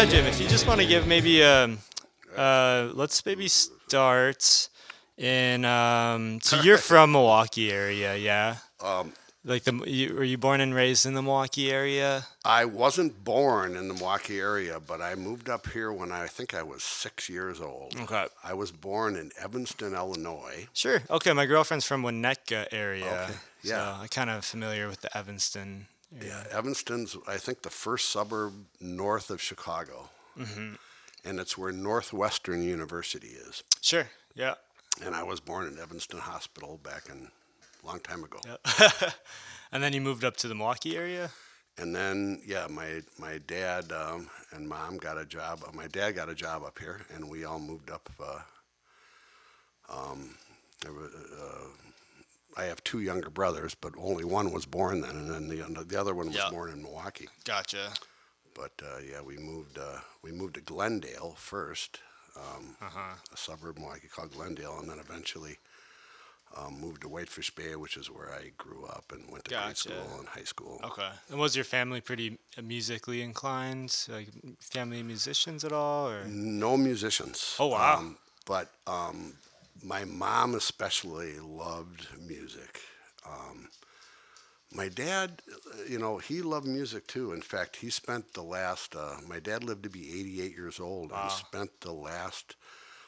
yeah, Jim. If you just want to give maybe let's maybe start in so All you're right. from Milwaukee area, yeah? Um, Were you born and raised in the Milwaukee area? I wasn't born in the Milwaukee area, but I moved up here when I think I was 6 years old. Okay. I was born in Evanston, Illinois. Sure. Okay, my girlfriend's from Winnetka area, Okay, so yeah, I'm kind of familiar with the Evanston yeah. area. Evanston's, I think, the first suburb north of Chicago, Hmm. and it's where Northwestern University is. Sure. Yeah. And I was born in Evanston Hospital back in a long time ago. Yeah. And then you moved up to the Milwaukee area? And then, yeah, my dad and mom got a job. My dad got a job up here, and we all moved up. There wa- I have two younger brothers, but only one was born then, and then the other one was Yeah. born in Milwaukee. Gotcha. But yeah, we moved to Glendale first, Uh-huh. a suburb of Milwaukee called Glendale, and then eventually moved to Whitefish Bay, which is where I grew up and went to grade Gotcha. school and high school. Okay. And was your family pretty musically inclined? Like family musicians at all or? No musicians. Oh wow. But my mom especially loved music. My dad, he loved music too. In fact, he spent my dad lived to be 88 years old and Wow. spent the last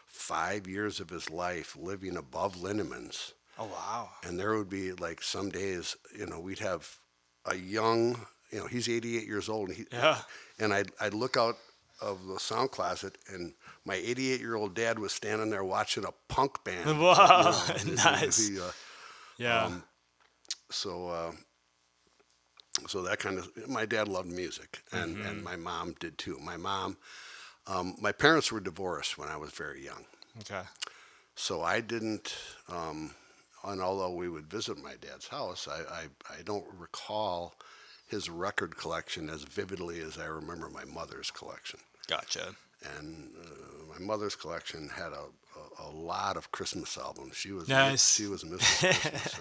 5 years of his life living above Linneman's. Oh wow. And there would be like some days, we'd have a young, he's 88 years old, Yeah. and I'd look out of the sound closet, and my 88-year-old dad was standing there watching a punk band. Wow. He- Nice. he, Yeah. so so that kind of my dad loved music, and my mom did too. My parents were divorced when I was very young, Okay. so I didn't. And although we would visit my dad's house, I don't recall his record collection as vividly as I remember my mother's collection. Gotcha. And my mother's collection had a lot of Christmas albums. Nice. She was Mrs. Christmas,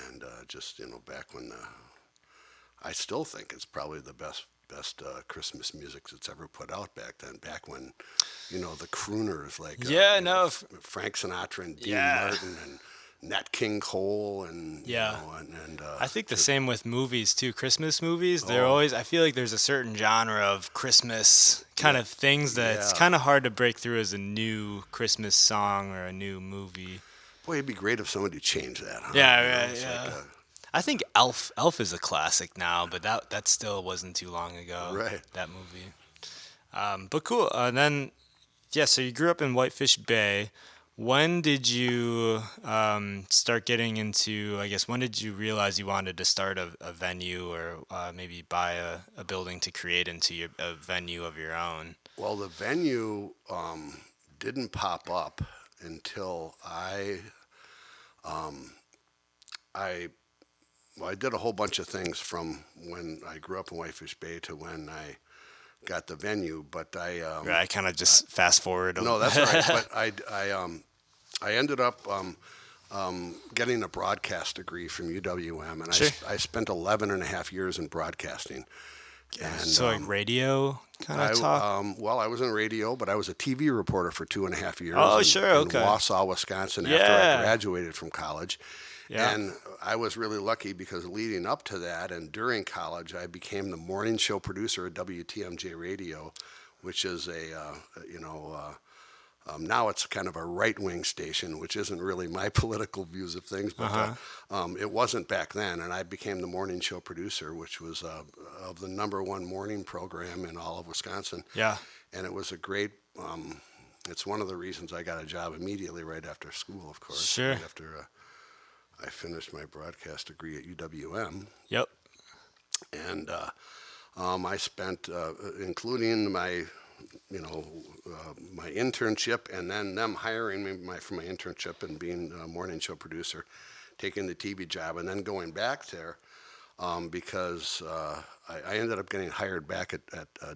and just back when I still think it's probably the best Christmas music that's ever put out back then. Back when the crooners like Yeah, no. Frank Sinatra and Dean Yeah. Martin and Nat King Cole and Yeah. and I think the same with movies too. Christmas movies, they're Oh. always I feel like there's a certain genre of Christmas kind of things that it's Yeah. kind of hard to break through as a new Christmas song or a new movie. Boy, it'd be great if somebody changed that. Huh? Yeah, You know, right, it's yeah. like, I think Elf is a classic now, but that still wasn't too long ago. Right. That movie. But cool. Then yeah, so you grew up in Whitefish Bay. When did you start getting into? I guess when did you realize you wanted to start a venue or maybe buy a building to create into a venue of your own? well, the venue didn't pop up until I well, I did a whole bunch of things from when I grew up in Whitefish Bay to when I got the venue, but Right, I kind of just fast forward. no, that's all right. But I ended up getting a broadcast degree from UWM, and Sure. I spent 11 and a half years in broadcasting. And So like radio kind of talk. well, I was in radio, but I was a TV reporter for 2.5 years. Oh, sure, okay. In Wausau, Wisconsin, after Yeah. I graduated from college. Yeah. And I was really lucky because leading up to that and during college, I became the morning show producer at WTMJ Radio, which is now it's kind of a right-wing station, which isn't really my political views of things, but it wasn't back then. And I became the morning show producer, which was of the #1 morning program in all of Wisconsin. Yeah. And it was a great. It's one of the reasons I got a job immediately right after school, of course. Sure. Right after I finished my broadcast degree at UWM, Yep. and I spent, including my my internship, and then them hiring me for my internship and being a morning show producer, taking the TV job, and then going back there because I ended up getting hired back at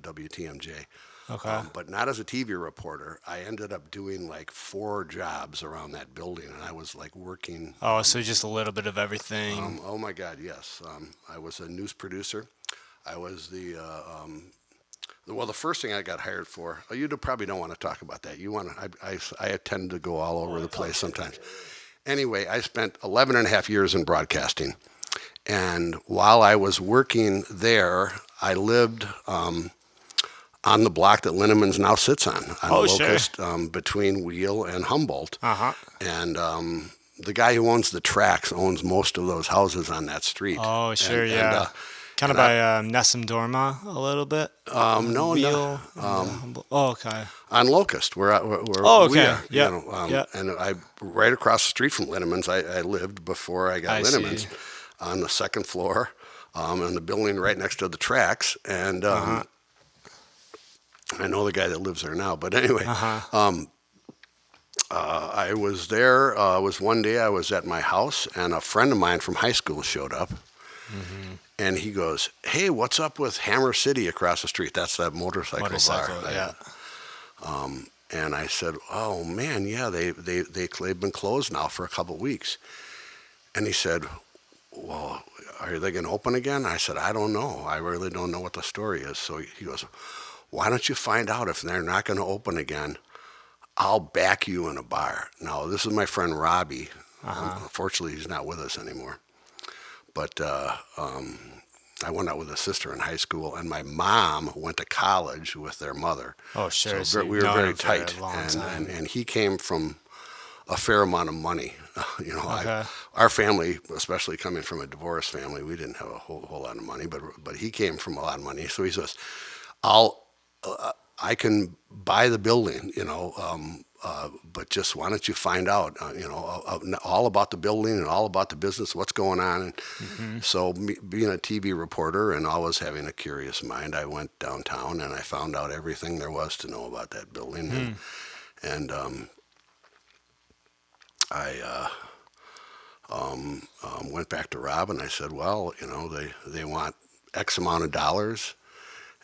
WTMJ. Okay. But not as a TV reporter. I ended up doing like 4 jobs around that building, and I was like working. Oh, so just a little bit of everything. Oh my God, yes. I was a news producer. I was the Well, the first thing I got hired for, you probably don't want to talk about that. You want to, I tend to go all over the place sometimes. Anyway, I spent 11 and a half years in broadcasting. And while I was working there, I lived on the block that Linneman's now sits on Oh, sure. Locust, between Wheel and Humboldt. Uh-huh. And the guy who owns the tracks owns most of those houses on that street. Oh, And sure, and yeah. Kind of and I by Nessum Dorma a little bit. no no Wheel and oh, okay. on Locust where Oh, we okay. are, Yep. Yep. and I right across the street from Linneman's. I lived before I got I see. Linneman's on the second floor, in the building right next to the tracks, and Uh-huh. I know the guy that lives there now. But anyway, Uh-huh. I was there. Was one day I was at my house, and a friend of mine from high school showed up, Hmm. and he goes, "Hey, what's up with Hammer City across the street? That's that motorcycle bar." Motorcycle, yeah. And I said, "Oh man, yeah, they've been closed now for a couple of weeks." And he said, "Well, are they going to open again?" I said, "I don't know. I really don't know what the story is." So he goes, "Why don't you find out if they're not going to open again? I'll back you in a bar." Now, this is my friend Robbie. Uh-huh. Unfortunately, he's not with us anymore. But I went out with his sister in high school, and my mom went to college with their mother. Oh, So sure. So we you've were known very him for tight, a long and, time. and he came from a fair amount of money. Okay. Our family, especially coming from a divorced family, we didn't have a whole lot of money, but he came from a lot of money. So he says, "I'll I can buy the building, but just why don't you find out, all about the building and all about the business, what's going on." And Hmm. so, me, being a TV reporter and always having a curious mind, I went downtown and I found out everything there was to know about that building. And Hmm. and I went back to Rob and I said, "Well, they want X amount of dollars."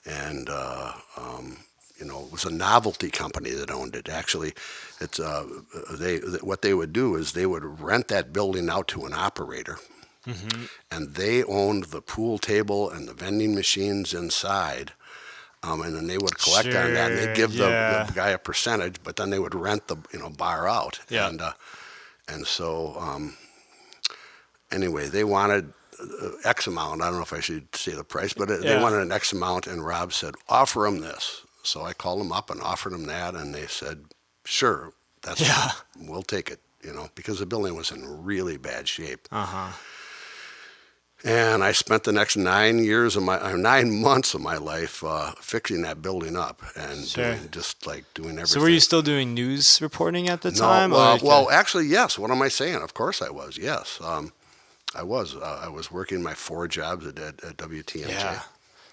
And it was a novelty company that owned it. Actually, it's what they would do is they would rent that building out to an operator, Hmm. and they owned the pool table and the vending machines inside. And then they would collect on that, and they'd Sure. give the Yeah. guy a percentage, but then they would rent the bar out. Yeah. And so anyway, they wanted X amount. I don't know if I should say the price, but they Yeah. wanted an X amount, and Rob said, "Offer them this." So I called them up and offered them that, and they said, "Sure, that's Yeah. we'll take it." Because the building was in really bad shape. Uh-huh. And I spent the next 9 months of my life fixing that building up and Sure. doing So were you everything. still doing news reporting at the No, time? Or like, well, actually, yes. What am I saying? Of course, I was. Yes, I was. I was working my 4 jobs at WTMJ. yeah.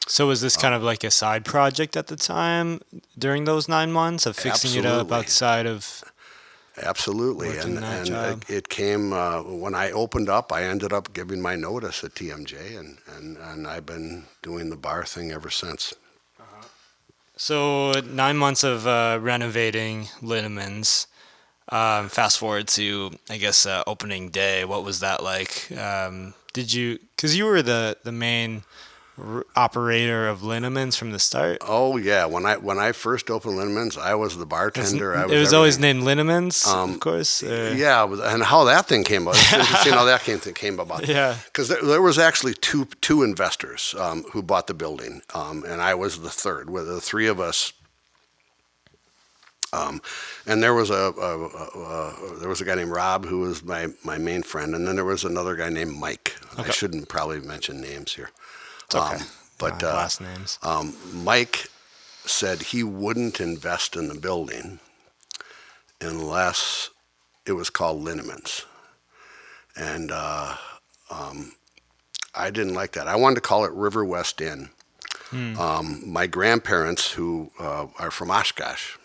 So was this kind of like a side project at the time during those 9 months of fixing it up Absolutely. outside of Absolutely, working and that and job? it came when I opened up. I ended up giving my notice at TMJ, and I've been doing the bar thing ever since. So 9 months of renovating Linnamans. Fast forward to, I guess, opening day. What was that like? Did you, because you were the main operator of Linnamans from the start. Oh yeah, when I first opened Linneman's, I was the bartender. I It was was always everything. named Linnamans, of course. Yeah, and how that thing came about. It's interesting how that came about. Yeah. Because there was actually two investors who bought the building, and I was the third. With the three of us. And there was a guy named Rob who was my main friend, and then there was another guy named Mike. I Okay. shouldn't probably mention names here, It's okay. but Last names. Mike said he wouldn't invest in the building unless it was called Linneman's, and I didn't like that. I wanted to call it River West Inn. Hmm. My grandparents, who are from Oshkosh,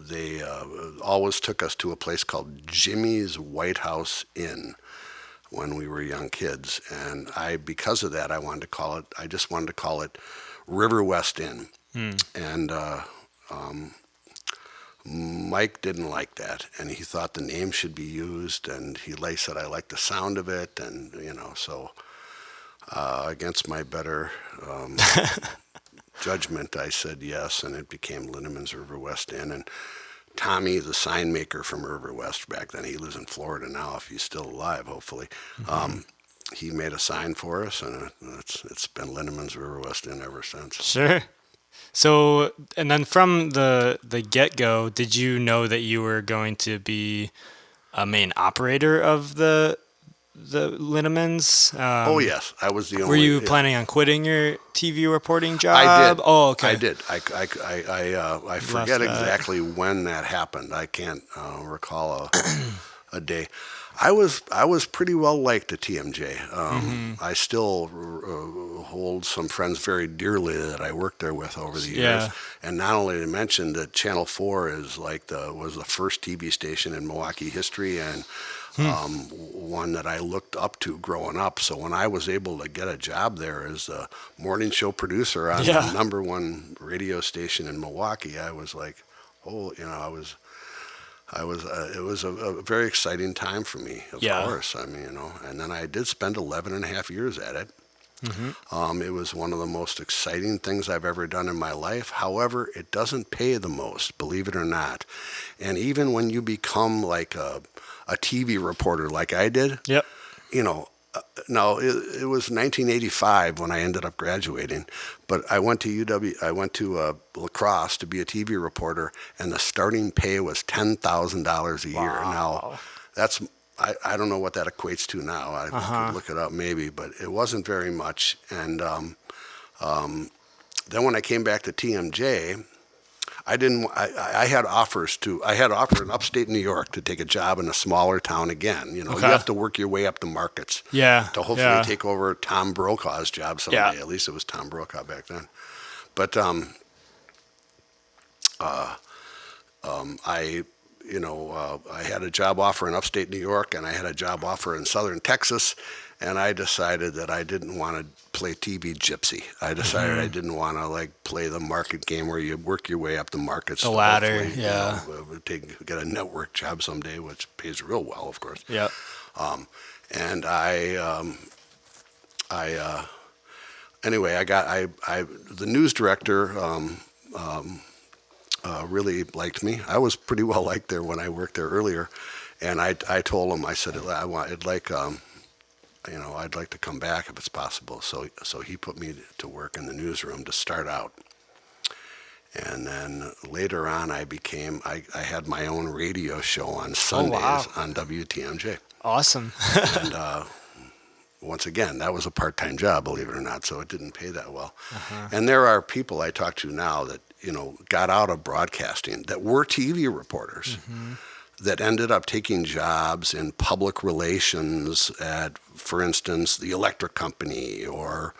they always took us to a place called Jimmy's White House Inn when we were young kids, and because of that, I just wanted to call it River West Inn, Hmm. and Mike didn't like that, and he thought the name should be used, and he said I liked the sound of it, and so Against my better judgment, I said yes, and it became Linneman's River West Inn. And Tommy, the sign maker from River West back then, he lives in Florida now, if he's still alive, hopefully. Hmm. Um, he made a sign for us, and it's been Linneman's River West Inn ever since. Sure. So, and then from the get-go, did you know that you were going to be a main operator of the Linnamans? Oh yes, I was the Were only. you Yeah, planning on quitting your TV reporting I did. job? Oh, I okay. did. I Left forget that. exactly when that happened. I can't recall a day. I was pretty well liked at TMJ. Hmm. I still hold some friends very dearly that I worked there with over the years. Yeah. And not only to mention that Channel 4 is like was the first TV station in Milwaukee history, and Hmm. one that I looked up to growing up. So when I was able to get a job there as a morning show producer on the Yeah. number one radio station in Milwaukee, I was like, oh, it was a very exciting time for me, of Yeah. course. I mean, and then I did spend 11 and a half years at it. Hmm. It was one of the most exciting things I've ever done in my life. However, it doesn't pay the most, believe it or not. And even when you become like a TV reporter like I did, Yep. you know, no, it was 1985 when I ended up graduating, but I went to UW, I went to La Crosse to be a TV reporter, and the starting pay was $10,000 a year. Now, Wow. that's I don't know what that equates to now. I could Uh-huh. look it up maybe, but it wasn't very much. And then when I came back to TMJ, I didn't. I had offers to. I had offered in upstate New York to take a job in a smaller town again. You Okay. have to work your way up the markets Yeah. to hopefully Yeah. take over Tom Brokaw's job Yeah. someday. At least it was Tom Brokaw back then. But I, I had a job offer in upstate New York, and I had a job offer in southern Texas, and I decided that I didn't want to play TV gypsy. I decided I Hmm. didn't want to like play the market game where you work your way up the markets The to ladder. hopefully, Yeah. get a network job someday, which pays real well, of course. Yep. Um, and I anyway, the news director really liked me. I was pretty well liked there when I worked there earlier, and I told him, I said I'd like to come back if it's possible. So he put me to work in the newsroom to start out, and then later on I had my own radio show on Oh, Sundays wow. on WTMJ, Awesome. and once again, that was a part-time job, believe it or not, so it didn't pay that well. Uh-huh. And there are people I talk to now that, got out of broadcasting that were TV reporters Hmm. that ended up taking jobs in public relations at, for instance, the electric company or,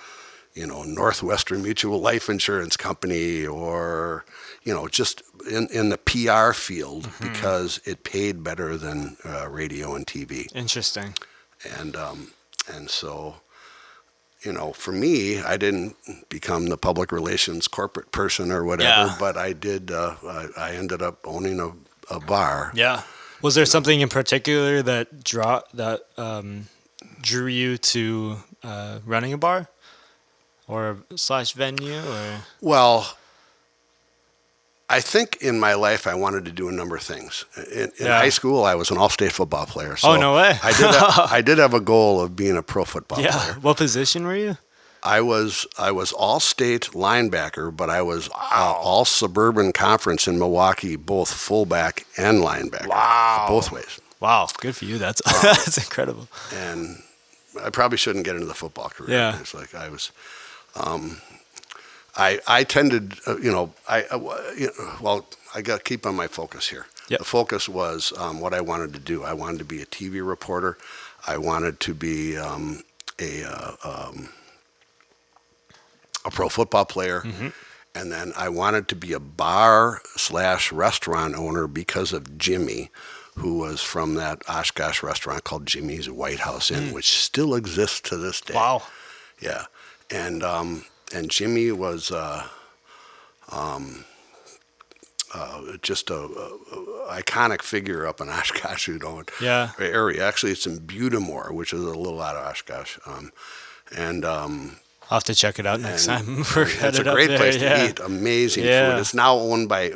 Northwestern Mutual Life Insurance Company or, just in the PR field Hmm. because it paid better than radio and TV. Interesting. And, and so, for me, I didn't become the public relations corporate person or whatever, Yeah. but I did. I ended up owning a bar. Yeah. Was there something in particular that drew you to running a bar or slash venue or? Well, I think in my life I wanted to do a number of things. In high Yeah. school, I was an all-state football player, Oh, so no way. I did have a goal of being a pro football Yeah. player. What position were you? I was all-state linebacker, but I was Wow. all suburban conference in Milwaukee, both fullback and linebacker, Wow. both ways. Wow. Good for you. That's Um, that's incredible. and I probably shouldn't get into the football career. Yeah. It's like I was. I tended, well, I got to keep on my focus here. Yep. The focus was what I wanted to do. I wanted to be a TV reporter. I wanted to be a pro football player. Hmm. And then I wanted to be a bar slash restaurant owner because of Jimmy, who was from that Oshkosh restaurant called Jimmy's White House Inn, which still exists to this day. Wow. Yeah, and Jimmy was just a iconic figure up in Oshkosh, Yeah. area. Actually, it's in Budamore, which is a little out of Oshkosh. and I'll have to check it out next and time we're it's a headed up great there. place to Yeah. eat. Amazing food. Yeah. It's now owned by,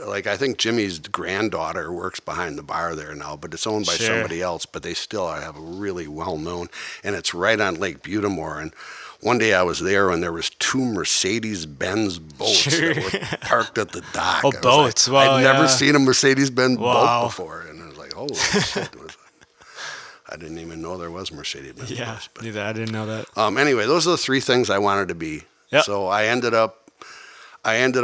like I think Jimmy's granddaughter works behind the bar there now, but it's owned by Sure. somebody else. But they still have a really well known, and it's right on Lake Butamore. And one day I was there, and there was two Mercedes-Benz boats Sure. that were parked at the dock. Oh, I was like, boats. Wow. I'd never Yeah. seen a Mercedes-Benz boat Wow. before, and I was like, holy shit! I didn't even know there was Mercedes-Benz Yeah. boats. But Neither. I didn't know that. anyway, those are the three things I wanted to be. Yep. So I ended up, I don't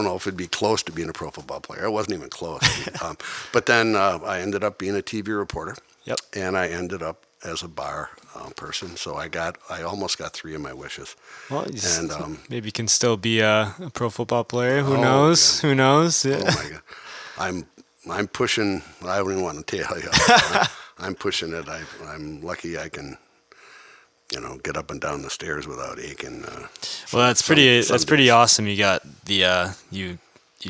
know if it'd be close to being a pro football player. It wasn't even close. But then I ended up being a TV reporter, Yep. and I ended up as a bar person. So I almost got three of my wishes. Well, And maybe you can still be a pro football player. Who Oh, knows? yeah. Who knows? Yeah. Oh my God, I'm pushing. I don't even want to tell you. I'm pushing it. I'm lucky I can, get up and down the stairs without aching. Well, that's pretty. some That's pretty days. awesome. You got the you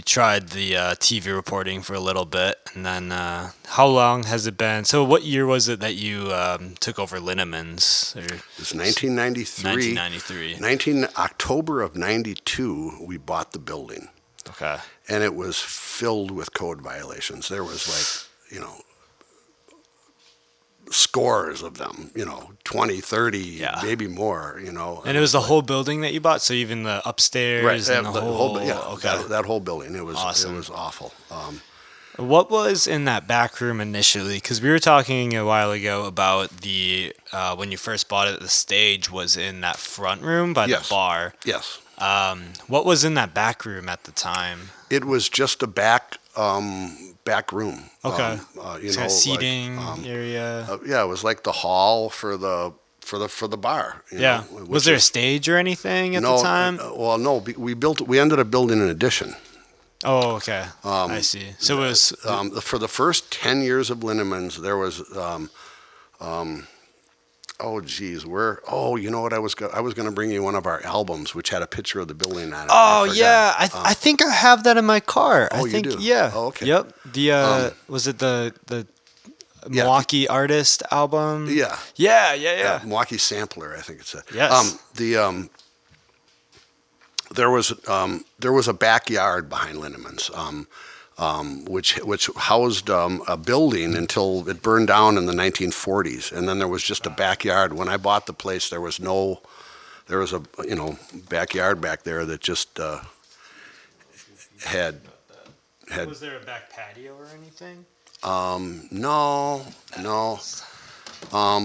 tried the TV reporting for a little bit, and then how long has it been? So, what year was it that you took over Linneman's? Or It's 1993. 1993. October of 92, we bought the building, Okay. and it was filled with code violations. There was scores of them, 20, 30, Yeah. maybe more, And it was the whole building that you bought. So even the upstairs right, and the whole. yeah, Okay. that whole building. It was Awesome. it was awful. What was in that back room initially? Because we were talking a while ago about the when you first bought it, the stage was in that front room by Yes. the bar. Yes, What was in that back room at the time? it was just a back room. Okay. You It's know, kind of seating like, area. yeah, it was like the hall for the bar. Yeah. Which Was there a is- stage or anything at no, the time? well, no, we ended up building an addition. Oh, okay. I see. So it was. For the first 10 years of Linneman's, there was, oh geez, you know what, I was going to bring you one of our albums, which had a picture of the building on it. Oh I forgot. yeah, I think I have that in my car. Oh, I you think do? yeah. Oh, okay. Yep. The was it the Yeah. Milwaukee artist album? Yeah. Yeah. Milwaukee Sampler, I think it's a. Yes. There was a backyard behind Linneman's, which housed a building until it burned down in the 1940s, and then there was just a backyard. When I bought the place, there was a backyard back there that just had. Was there a back patio or anything? No.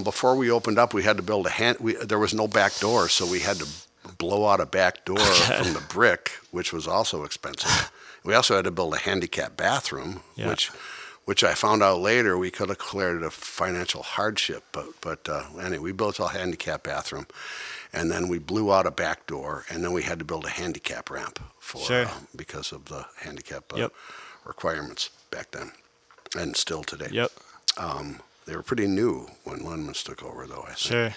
Before we opened up, we had to build there was no back door, so we had to blow out a back door from the brick, which was also expensive. We also had to build a handicap bathroom, Yeah. which I found out later we could have declared it a financial hardship. But anyway, we built a handicap bathroom, and then we blew out a back door, and then we had to build a handicap ramp Sure. because of the handicap Yep. requirements back then, and still today. Yep. They were pretty new when Linneman's took over, though, I think. Sure.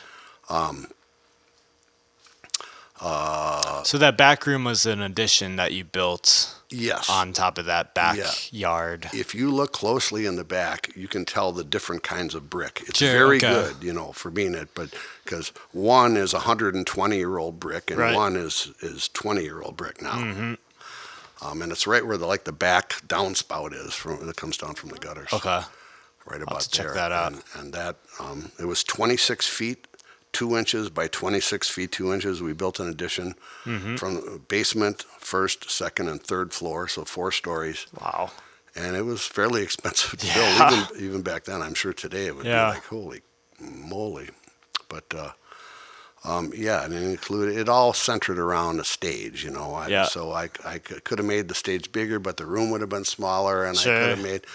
So that back room was an addition that you built Yes. on top of that backyard. If you look closely in the back, you can tell the different kinds of brick. It's Sure, very okay. good, for being it, but because one is 120-year-old brick and Right. one is 20-year-old brick now. And it's right where the back downspout is that comes down from the gutters. Okay. Right about to check there. that out. And that it was 26 feet 2 inches by 26 feet 2 inches. We built an addition from the basement, first, second, and third floor, so 4 stories. Wow. And it was fairly expensive to Yeah. build, even back then. I'm sure today it would Yeah. be like, holy moly. But yeah, and it all centered around a stage, Yeah. So I could have made the stage bigger, but the room would have been smaller, and Sure. I could have made.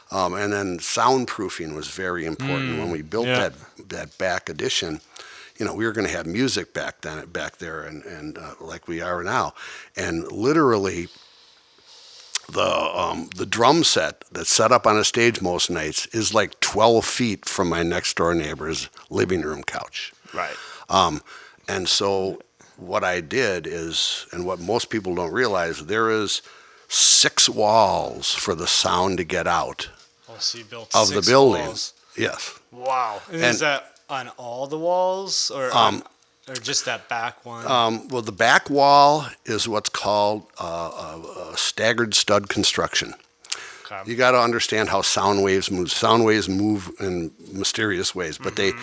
And then soundproofing was very important. When we built yeah. that back addition, we were going to have music back there, and like we are now, and literally the drum set that's set up on a stage most nights is like 12 feet from my next door neighbor's living room couch. Right. And so what I did is, and what most people don't realize, there is 6 walls for the sound to get out Oh, so you built of the building. walls. Yes. Wow. And And- is that on all the walls, or just that back one? Well, the back wall is what's called a staggered stud construction. Okay. You got to understand how sound waves move. Sound waves move in mysterious ways, but they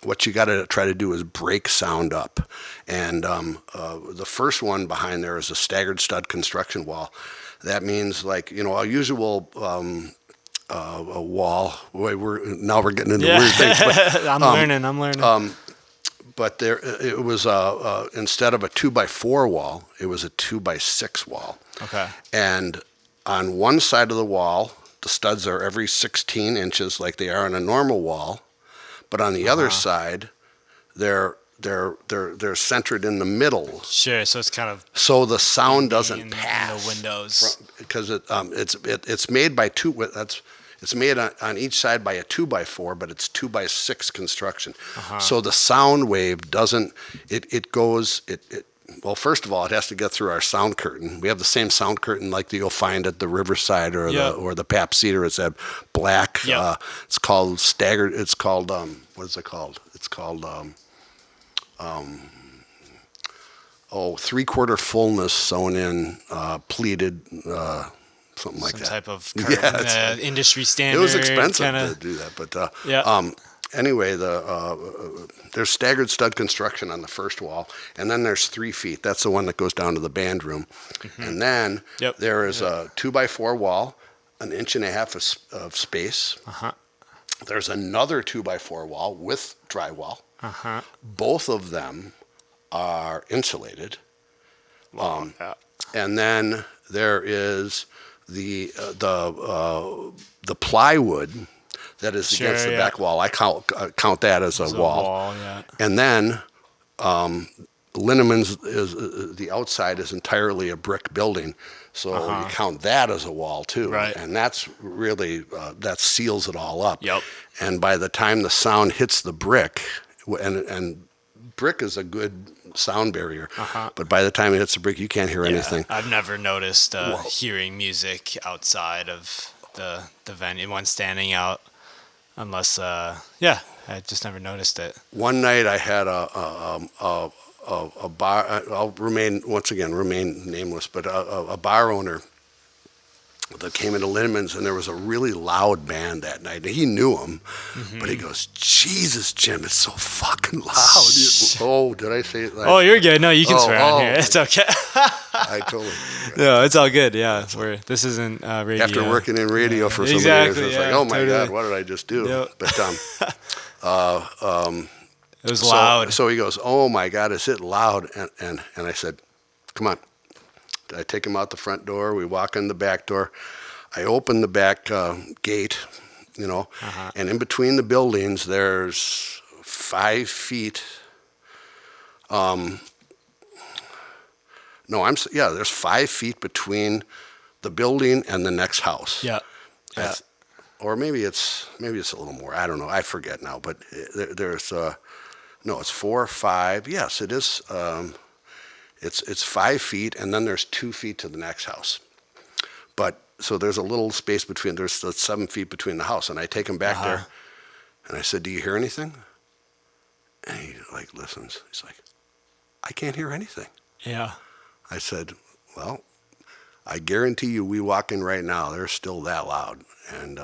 what you got to try to do is break sound up. And the first one behind there is a staggered stud construction wall. That means like a usual a wall. Boy, we're getting into Yeah, weird things, but I'm learning. I'm learning. but there it was instead of a 2x4 wall, it was a 2x6 wall. Okay. And on one side of the wall, the studs are every 16 inches like they are on a normal wall, but on the other side, they're centered in the middle, Sure. So it's kind of so the sound bending doesn't in the pass windows. because it's made by two. It's made on each side by a 2x4, but it's 2x6 construction. So the sound wave doesn't. It goes. Well, first of all, it has to get through our sound curtain. We have the same sound curtain like you'll find at the Riverside or Yep. the Pap Cedar. It's that black. Yep. It's called staggered. It's called what is it called? It's called 3/4 fullness sewn in pleated something like Some that. type of Yeah, industry it standard. was expensive kinda, to do that, but Yeah. anyway, there's staggered stud construction on the first wall, and then there's 3 feet. That's the one that goes down to the band room, and then Yep. there is a 2x4 wall, an inch and a half of space. Uh-huh. There's another 2x4 wall with drywall. Uh-huh. Both of them are insulated. Yeah. And then there is the plywood that is Sure, against the yeah. back wall. I count that as a It's a wall. wall, yeah. And then Linneman's is the outside is entirely a brick building, so you count that as a wall too. Right. And that's really that seals it all up. Yep. And by the time the sound hits the brick, and brick is a good sound barrier, but by the time it hits the brick, you can't hear anything. I've never noticed hearing music outside of the venue, one standing out, unless I just never noticed it. One night I had a bar. I'll remain nameless, but a bar owner that came into Linneman's, and there was a really loud band that night. And he knew him, but he goes, "Jesus, Jim, it's so fucking loud." Oh, did I say it? Oh, you're good. No, you can swear on here. oh. It's okay. I totally. No, it's all good. Yeah, this isn't radio. After working in radio for so many Exactly, years, it's yeah, like, oh my totally. God, what did I just do? Yep. But It was loud. So he goes, "Oh my God, is it loud?" And I said, "Come on." I take him out the front door. We walk in the back door. I open the back gate, and in between the buildings, there's 5 feet. There's 5 feet between the building and the next house. Yeah. Yeah. Or maybe it's a little more. I don't know. I forget now. But there's no, it's 4 or 5. Yes, it is. It's 5 feet, and then there's 2 feet to the next house. But so there's a little space between. There's 7 feet between the house, and I take him back there, and I said, "Do you hear anything?" And he listens. He's like, "I can't hear anything." Yeah. I said, "Well, I guarantee you, we walk in right now, they're still that loud." And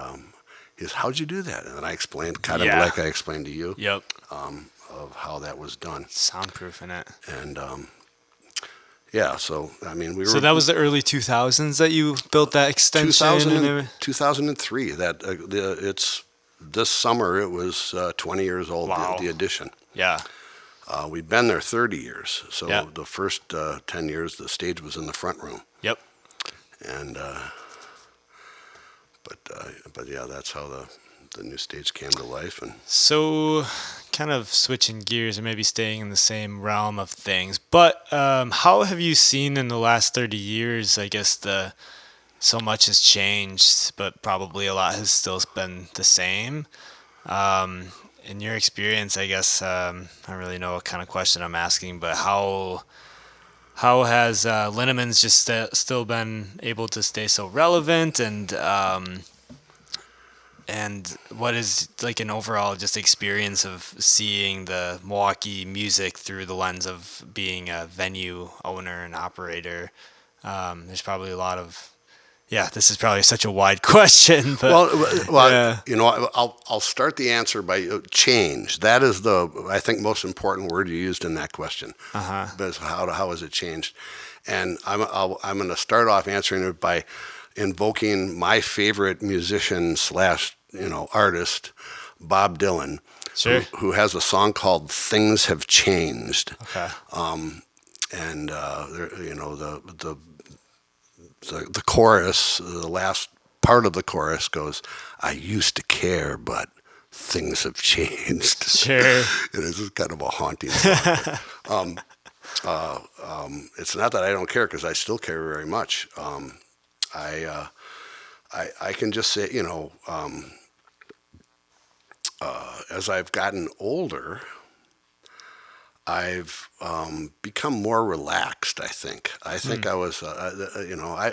he says, "How'd you do that?" And then I explained, kind of like I explained to you, Yep. of how that was done. Soundproofing it. And so I mean, we were. So that was the early 2000s that you built that extension. 2003. It's this summer. It was 20 years old. Wow. The addition. Yeah. We've been there 30 years. So Yeah. the first 10 years, the stage was in the front room. Yep. And but yeah, that's how the new stage came to life. And So, kind of switching gears or maybe staying in the same realm of things, but how have you seen in the last 30 years, I guess so much has changed, but probably a lot has still been the same. In your experience, I guess, I don't really know what kind of question I'm asking, but how has Linneman's just still been able to stay so relevant, and And what is like an overall just experience of seeing the Milwaukee music through the lens of being a venue owner and operator? There's probably a lot of, yeah, this is probably such a wide question, but Well, yeah. I'll start the answer by change. That is the, I think, most important word you used in that question. Uh-huh. But how has it changed? And I'm going to start off answering it by invoking my favorite musician slash artist, Bob Dylan, Sure. who has a song called "Things Have Changed," Okay. and the chorus, the last part of the chorus goes, "I used to care, but things have changed." Sure. It is kind of a haunting song. It's not that I don't care because I still care very much. I, uh, I can just say, as I've gotten older, I've become more relaxed. I think Hmm.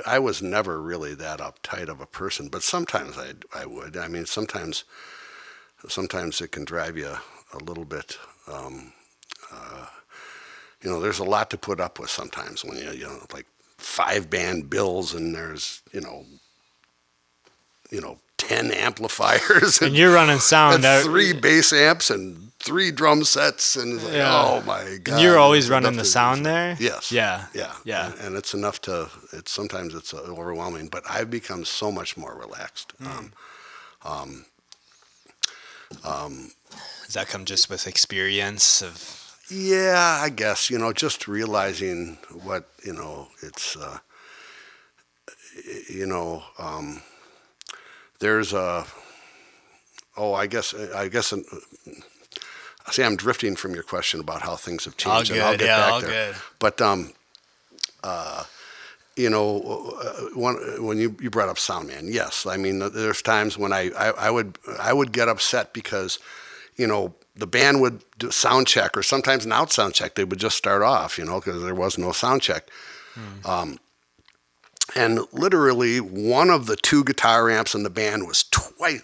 I was never really that uptight of a person, but sometimes I would. I mean, sometimes it can drive you a little bit. There's a lot to put up with sometimes when like 5 band bills and there's 10 amplifiers And and you're running sound out. 3 bass amps and 3 drum sets, and it's like, Yeah. oh my And you're God, always it's running enough the to, sound there? yes, Yeah. yeah, Yeah. and it's enough to, sometimes it's overwhelming, but I've become so much more relaxed. Hmm. Does that come just with experience of? Yeah, I guess, just realizing what, it's, you know, there's a, oh, see, I'm drifting from your question about how things have All changed, and I'll good. get Yeah, back all there. good. But when you brought up sound man, yes, I mean, there's times when I would get upset because, the band would do sound check, or sometimes not sound check. They would just start off, because there was no sound check. Hmm. And literally, one of the 2 guitar amps in the band was twice.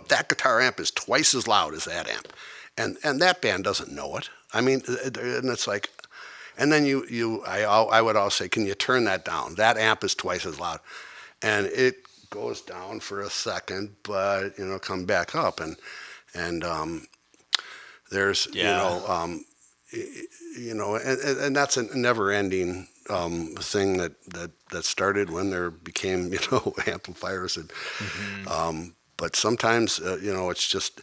That guitar amp is twice as loud as that amp, and that band doesn't know it. I mean, and it's like, and then I would always say, can you turn that down? That amp is twice as loud, and it goes down for a second, but come back up, and there's Yeah. and that's a never-ending thing that started when there became amplifiers, and Hmm. but sometimes it's just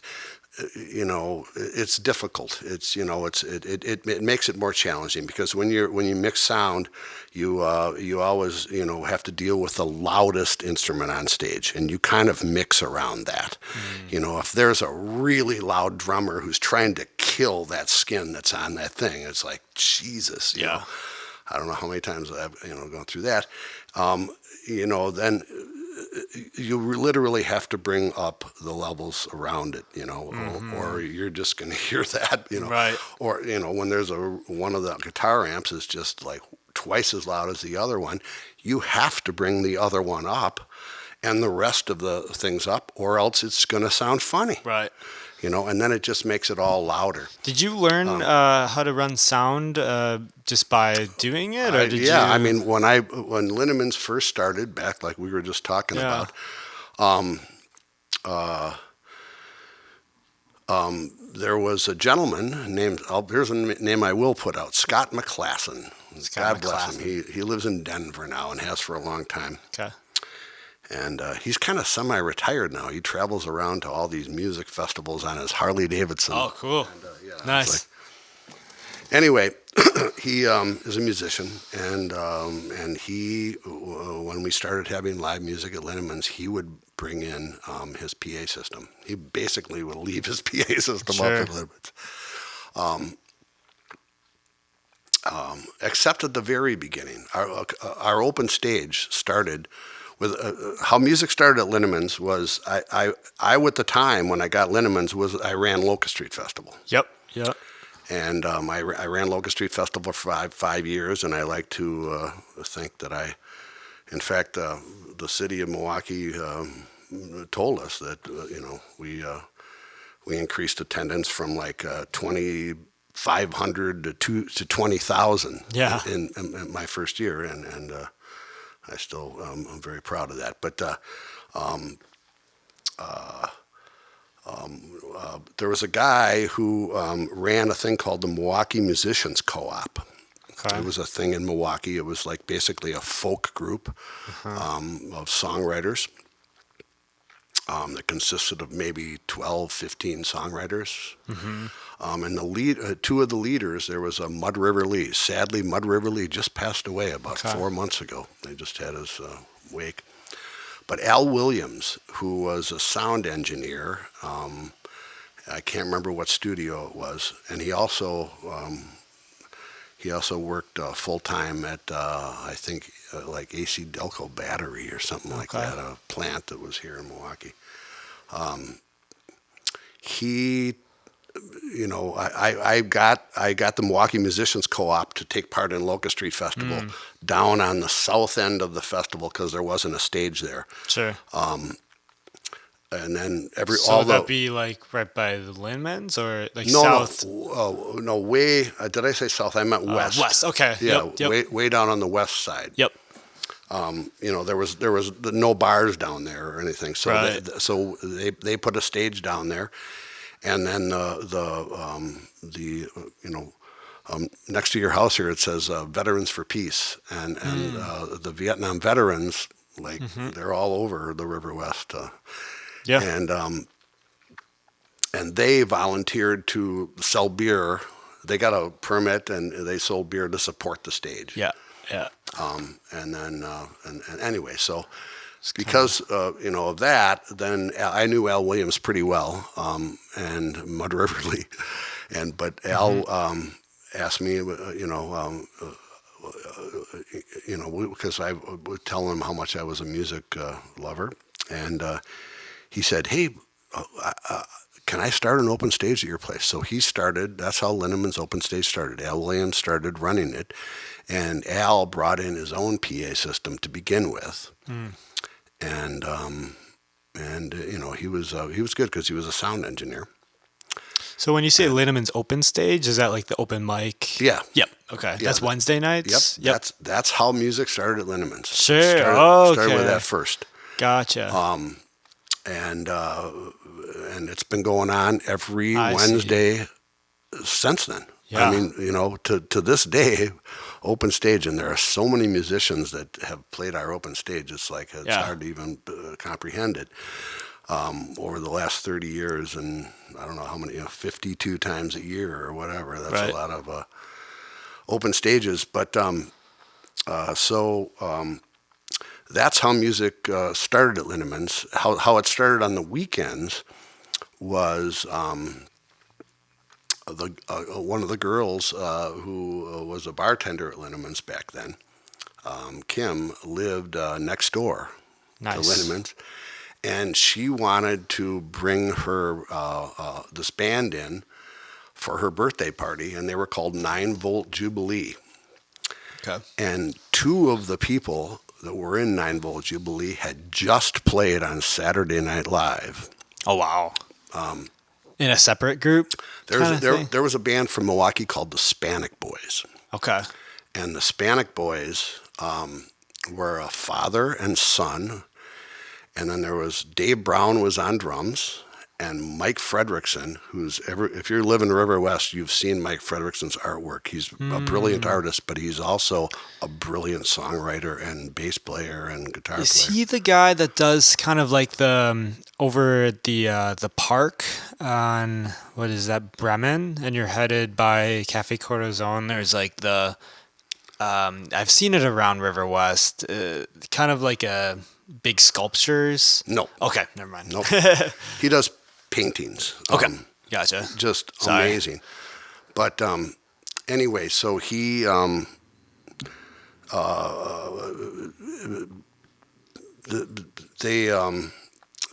it's difficult. It makes it more challenging because when you mix sound, you always have to deal with the loudest instrument on stage, and you kind of mix around that. Hmm. If there's a really loud drummer who's trying to kill that skin that's on that thing, it's like Jesus. Yeah. I don't know how many times I've gone through that. Then you literally have to bring up the levels around it, or Hmm. you're just going to hear that, Right. or when there's one of the guitar amps is just like twice as loud as the other one, you have to bring the other one up and the rest of the things up, or else it's going to sound funny, Right. and then it just makes it all louder. Did you learn how to run sound just by doing it, or did Yeah, I you? mean, when Linneman's first started back, like we were just talking Yeah. about, uh, there was a gentleman named, here's a name I will put out, Scott McClasson. Scott God bless him. McClassen. He lives in Denver now and has for a long time. Okay. And he's kind of semi-retired now. He travels around to all these music festivals on his Harley Davidson. Oh, cool. And, yeah, it's like, Nice. anyway, he is a musician, and he, when we started having live music at Linneman's, he would bring in his PA system. He basically would leave his PA system up Sure. at Linneman's. Except at the very beginning, our open stage started with how music started at Linneman's was I at the time when I got Linneman's was I ran Locust Street Festival. Yep. Yep. And I ran Locust Street Festival for five years, and I like to think that in fact, the city of Milwaukee told us that we increased attendance from like 2,500 to 20,000 Yeah. in my first year, and I still I'm very proud of that. But there was a guy who ran a thing called the Milwaukee Musicians Co-op. Okay. It was a thing in Milwaukee. It was like basically a folk group Uh-huh. of songwriters that consisted of maybe 12, 15 songwriters. Mm-hmm. And two of the leaders, there was a Mud River Lee. Sadly, Mud River Lee just passed away about Okay. 4 months ago. They just had his wake. But Al Williams, who was a sound engineer, I can't remember what studio it was, and he also worked full time at I think like AC Delco Battery or something like Okay. that, a plant that was here in Milwaukee. He, I got the Milwaukee Musicians Co-op to take part in Locust Street Festival Mm. down on the south end of the festival because there wasn't a stage there. Sure. And then So would that be like right by the Linnemans or like no, south? no, way. Did I say south? I meant west. West. Okay. Yeah, Yep. Yep. way down on the west side. Yep. There was no bars down there or anything. So Right. they put a stage down there, and then next to your house here it says Veterans for Peace, and the Vietnam veterans, like, Mm-hmm. they're all over the River West, Yeah. and they volunteered to sell beer. They got a permit and they sold beer to support the stage. Yeah. Yeah. And then and anyway, so It's because of that, then I knew Al Williams pretty well, and Mud River Lee, but Al asked me, because I would tell him how much I was a music lover, and he said, "Hey, can I start an open stage at your place?" So he started. That's how Linneman's open stage started. Al Williams started running it, and Al brought in his own PA system to begin with, Mm. and he was good because he was a sound engineer. So when you say Linneman's open stage, is that like the open mic? Yeah. Yep. Okay. Yeah, That's Wednesday nights. Yep. That's how music started at Linneman's. Sure. Started with Okay. that first. Gotcha. And it's been going on every I see. Wednesday since then. Yeah. I mean, to this day, open stage, and there are so many musicians that have played our open stage. It's like it's Yeah. hard to even comprehend it. Over the last 30 years, and I don't know how many, 52 times a year or whatever. That's Right. a lot of open stages. But that's how music started at Linneman's. How it started on the weekends was one of the girls who was a bartender at Linneman's back then, Kim, lived next door to Nice. Linneman's, and she wanted to bring her this band in for her birthday party, and they were called 9-Volt Jubilee. Okay. And two of the people that were in 9-Volt Jubilee had just played on Saturday Night Live. Oh wow. In a separate group. There was a band from Milwaukee called the Spanic Boys, Okay. and the Spanic Boys were a father and son, and then there was Dave Brown was on drums, and Mike Fredrickson, if you live in River West, you've seen Mike Fredrickson's artwork. He's a brilliant artist, but he's also a brilliant songwriter and bass player and guitar Is player. he the guy that does kind of like the over at the park on what is that, Bremen, and you're headed by Cafe Corazon? There's like the I've seen it around River West, kind of like a big sculptures. No, Okay, never mind. nope. He does paintings. Okay, gotcha. Just Sorry. amazing. But anyway, so he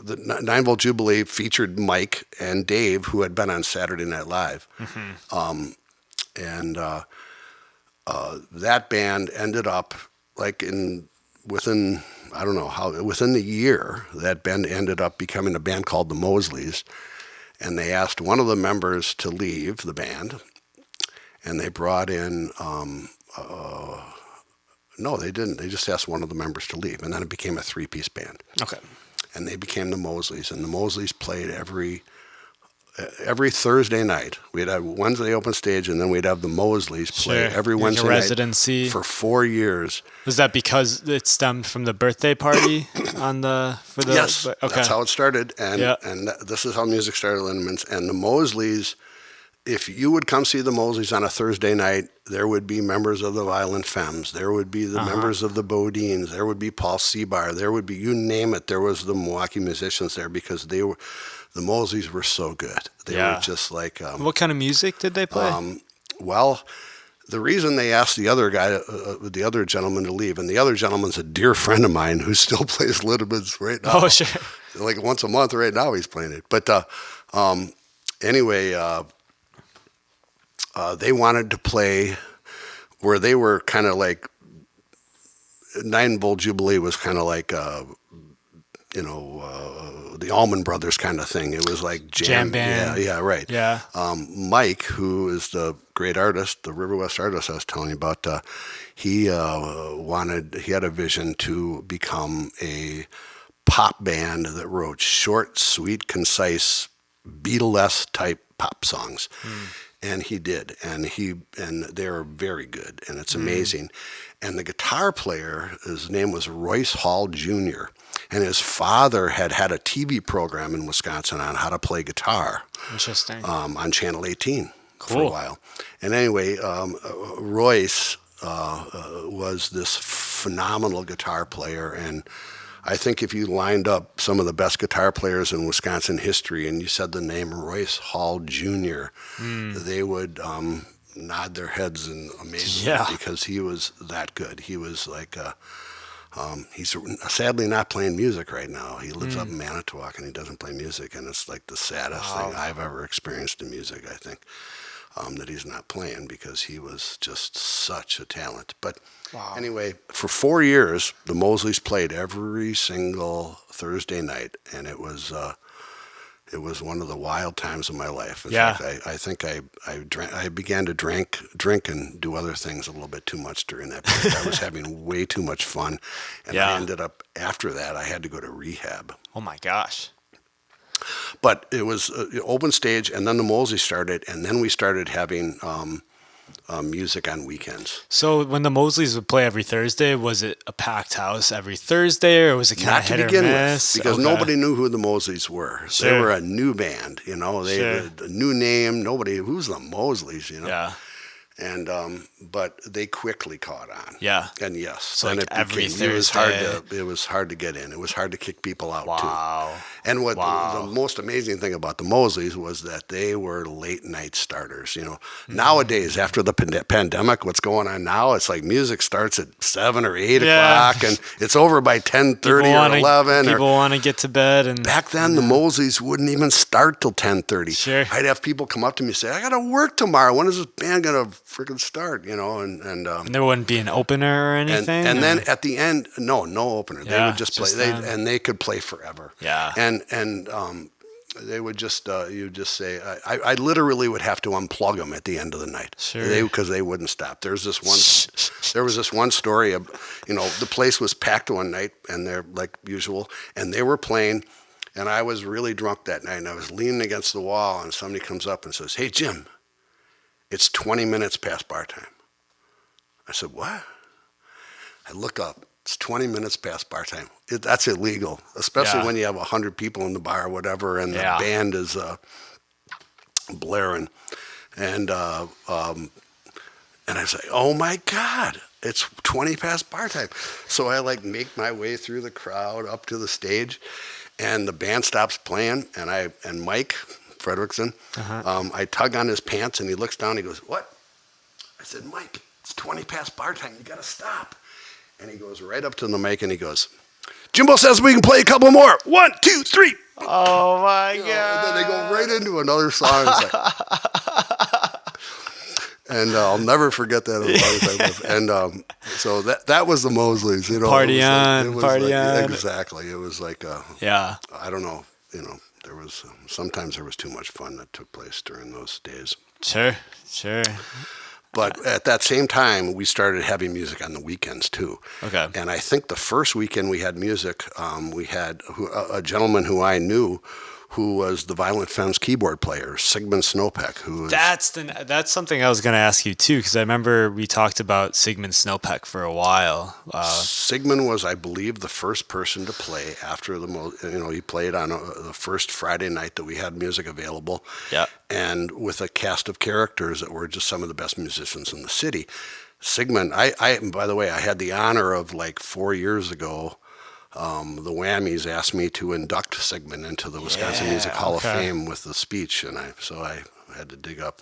the 9-Volt Jubilee featured Mike and Dave, who had been on Saturday Night Live. And that band ended up like within I don't know how, within the year, that band ended up becoming a band called the Mosleys. And they asked one of the members to leave the band. And they brought in, no, they didn't. They just asked one of the members to leave. And then it became a three-piece band. Okay. And they became the Mosleys. And the Mosleys played every Thursday night. We'd have Wednesday open stage, and then we'd have the Mosleys play Sure. every Like a Wednesday residency. night for 4 years. Was that because it stemmed from the birthday party Yes, okay. that's how it started, and Yeah. this is how music started at Linneman's. And the Mosleys, if you would come see the Mosleys on a Thursday night, there would be members of the Violent Femmes, there would be the members of the Bodines, there would be Paul Seabar, there would be, you name it, there was the Milwaukee musicians there, because the Mosleys were so good. They were just like... what kind of music did they play? well, the reason they asked the other guy, the other gentleman to leave, and the other gentleman's a dear friend of mine who still plays Linneman's right now. Oh, sure. Like once a month right now he's playing it. But anyway, they wanted to play where they were kind of like, Nine Volt Jubilee was kind of like, the Allman Brothers kind of thing. It was like Jam band. Yeah, right. Yeah. Mike, who is the great artist, the River West artist I was telling you about, he had a vision to become a pop band that wrote short, sweet, concise, Beatlesque type pop songs. And he did, and they're very good, and it's amazing. And the guitar player, his name was Royce Hall Jr., and his father had a TV program in Wisconsin on how to play guitar. Interesting. On Channel 18 for a Cool. while. And anyway, Royce was this phenomenal guitar player, and I think if you lined up some of the best guitar players in Wisconsin history and you said the name Royce Hall Jr., they would nod their heads in amazement, Yeah. because he was that good. He was like, he's sadly not playing music right now. He lives up in Manitowoc and he doesn't play music, and it's like the saddest thing I've ever experienced in music, I think, that he's not playing, because he was just such a talent. But anyway, for 4 years, the Mosleys played every single Thursday night, and it was one of the wild times of my life. In fact, I think I began to drink and do other things a little bit too much during that period. I was having way too much fun, and I ended up, after that, I had to go to rehab. Oh my gosh. But it was open stage, and then the Mosleys started, and then we started having music on weekends. So when the Mosleys would play every Thursday, was it a packed house every Thursday, or was it kind Not of to hit or begin miss? with, because Okay. nobody knew who the Mosleys were. They Sure. were a new band, they Sure. a new name. Nobody, who's the Mosleys, Yeah. And but they quickly caught on. Yeah. And yes, So then like every it was hard Thursday. it was hard to get in. It was hard to kick people out too. Wow. And what Wow. the most amazing thing about the Mosleys was that they were late night starters. Mm-hmm. Nowadays, after the pandemic, what's going on now? It's like music starts at 7 or 8 Yeah. o'clock, and it's over by 10:30 or 11. People want to get to bed, and Back then, the Mosleys wouldn't even start till 10:30. Sure. I'd have people come up to me and say, "I got to work tomorrow. When is this band gonna freaking start?" And there wouldn't be an opener or anything. and or- then at the end, no opener. They Yeah, would just play, just them. and they could play forever. Yeah. And they would just you just say, I literally would have to unplug them at the end of the night. Sure. Because they wouldn't stop. There was this one story of, the place was packed one night, and they're like usual, and they were playing, and I was really drunk that night, and I was leaning against the wall, and somebody comes up and says, "Hey, Jim, it's 20 minutes past bar time." I said, "What?" I look up. It's 20 minutes past bar time. That's illegal, especially Yeah. when you have 100 people in the bar or whatever, and the band is blaring. And I say, "Oh my God, it's 20 past bar time." So I make my way through the crowd up to the stage, and the band stops playing, and Mike Fredrickson, I tug on his pants, and he looks down, and he goes, "What?" I said, "Mike, it's 20 past bar time. You got to stop." And he goes right up to the mic, and he goes, "Jimbo says we can play a couple more. 1, 2, 3." Oh my And god! then they go right into another song. It's like, and I'll never forget that as long as I live. And so that was the Mosleys. You know, Party on, it was party like on. exactly. It was like Yeah. I don't know. You know, there was sometimes there was too much fun that took place during those days. Sure. Sure. But at that same time, we started having music on the weekends too. Okay. And I think the first weekend we had music, we had a gentleman who I knew, who was the Violent Femmes keyboard player, Sigmund Snowpeck, who was That's something I was going to ask you too, because I remember we talked about Sigmund Snowpeck for a while. Sigmund was, I believe, the first person to play after he played on the first Friday night that we had music available. Yeah. And with a cast of characters that were just some of the best musicians in the city. Sigmund, I by the way, I had the honor of like 4 years ago, the Whammies asked me to induct Sigmund into the Wisconsin Music Hall of Fame with the speech, and I had to dig up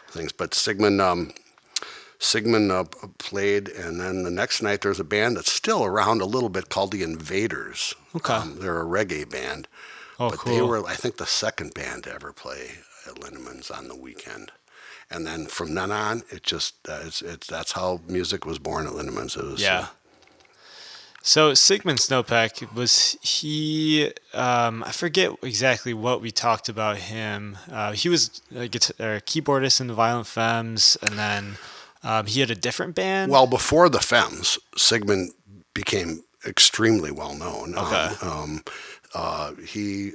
things. But Sigmund played, and then the next night there's a band that's still around a little bit called the Invaders. Okay. They're a reggae band, Oh, but cool. they were, I think, the second band to ever play at Linneman's on the weekend. And then from then on, it just that's how music was born at Linneman's. It was, Yeah. So Sigmund Snowpeck, was he? I forget exactly what we talked about him. He was a keyboardist in the Violent Femmes, and then he had a different band. well, before the Femmes, Sigmund became extremely well known. Okay. He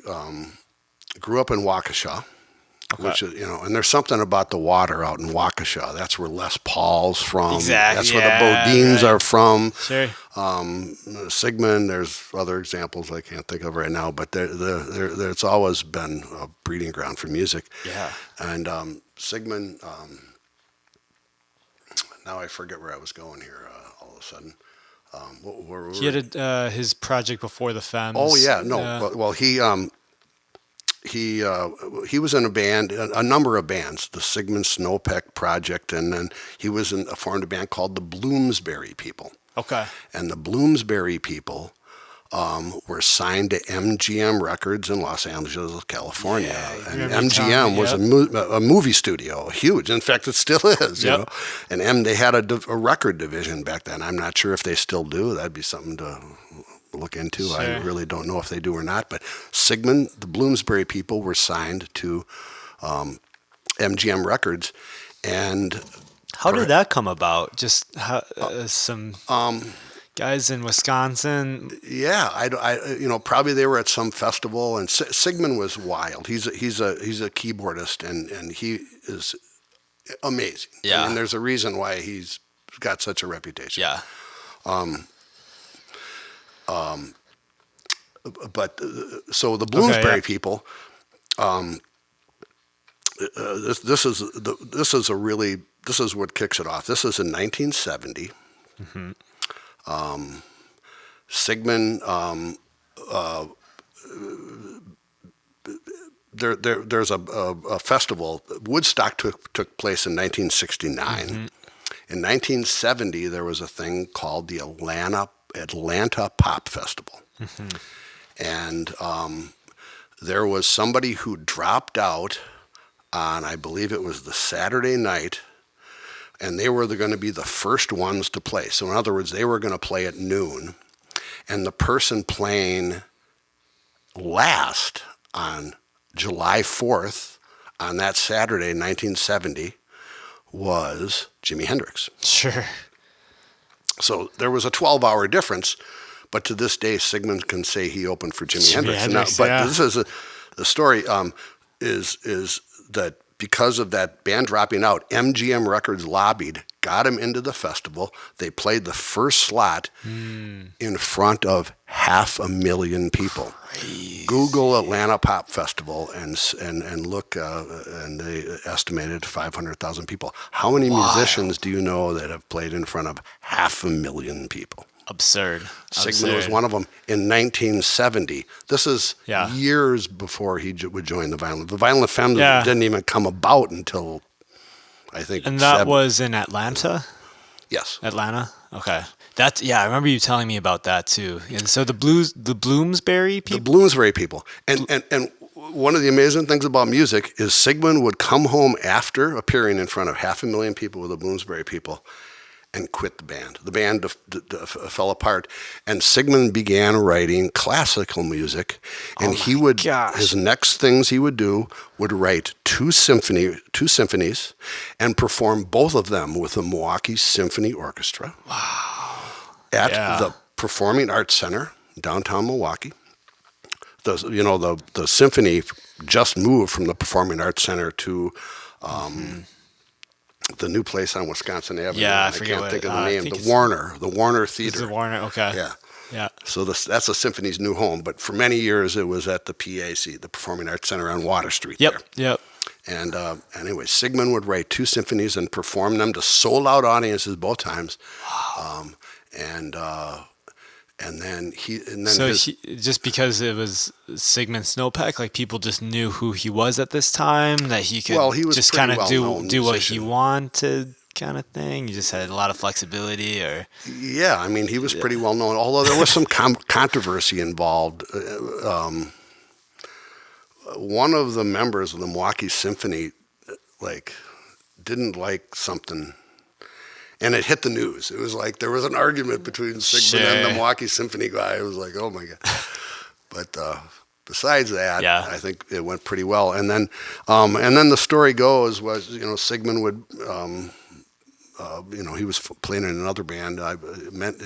grew up in Waukesha, Okay. which is, and there's something about the water out in Waukesha. That's where Les Paul's from. Exactly, That's where the yeah, Bodines right. are from. Sure. Sigmund, there's other examples I can't think of right now, but it's always been a breeding ground for music. Yeah. And Sigmund, now I forget where I was going here all of a sudden. He had his project before the Femmes. Oh yeah, no. Well, he was in a band, a number of bands, the Sigmund Snowpeck Project, and then he formed a band called the Bloomsbury People. Okay. And the Bloomsbury People were signed to MGM Records in Los Angeles, California. Yeah, and remember you telling MGM me, was a movie studio, huge. In fact, it still is. Yep. You know? And they had a record division back then. I'm not sure if they still do. That'd be something to look into. Sure. I really don't know if they do or not. But Sigmund, the Bloomsbury People were signed to MGM Records. And How did that come about? Just some guys in Wisconsin. yeah, probably they were at some festival, and Sigmund was wild. He's a keyboardist, and he is amazing. Yeah. I mean, there's a reason why he's got such a reputation. Yeah. But so the Bloomsbury yeah. People, this is what kicks it off. This is in 1970. Mm-hmm. Sigmund, there's a festival. Woodstock took place in 1969. Mm-hmm. In 1970, there was a thing called the Atlanta Pop Festival. Mm-hmm. And there was somebody who dropped out on, I believe it was the Saturday night, and they were going to be the first ones to play. So in other words, they were going to play at noon, and the person playing last on July 4th on that Saturday, 1970, was Jimi Hendrix. Sure. So there was a 12-hour difference, but to this day, Sigmund can say he opened for Jimi Hendrix. But yeah. this is the story is that because of that band dropping out, MGM Records lobbied, got him into the festival. They played the first slot in front of 500,000 people. Crazy. Google Atlanta Pop Festival and look, and they estimated 500,000 people. How many musicians do you know that have played in front of 500,000 people? Absurd. Sigmund was one of them in 1970. This is Yeah. years before he would join the Violent. The Violent Femmes Yeah. didn't even come about until, I think. And that was in Atlanta? Yes. Atlanta? Okay. I remember you telling me about that too. And so the Bloomsbury The people? Bloomsbury People. And one of the amazing things about music is Sigmund would come home after appearing in front of 500,000 people with the Bloomsbury people and quit the band. The band fell apart, and Sigmund began writing classical music. And Oh he my would his gosh. next things he would do would write two symphonies, and perform both of them with the Milwaukee Symphony Orchestra at Yeah. the Performing Arts Center downtown Milwaukee. The symphony just moved from the Performing Arts Center to the new place on Wisconsin Avenue, Yeah, I and I forget can't what. think of the I name. think The it's Warner is the Theater. Warner. Okay. Yeah. Yeah. So that's the symphony's new home. But for many years, it was at the PAC, the Performing Arts Center on Water Street Yep. there. Yep. And anyway, Sigmund would write two symphonies and perform them to sold out audiences both times. Um, and and then So his just because it was Sigmund Snowpeck, like people just knew who he was at this time, that he could well, he was just pretty kind of well known do what he musician. wanted, kind of thing. He just had a lot of flexibility, or Yeah, I mean, he was pretty well known. Although there was some controversy involved. One of the members of the Milwaukee Symphony, like, didn't like something, and it hit the news. It was like there was an argument between Sigmund and the Sure. Milwaukee Symphony guy. It was like, oh my god. But besides that, Yeah. I think it went pretty well. And then the story goes was, Sigmund would. He was playing in another band.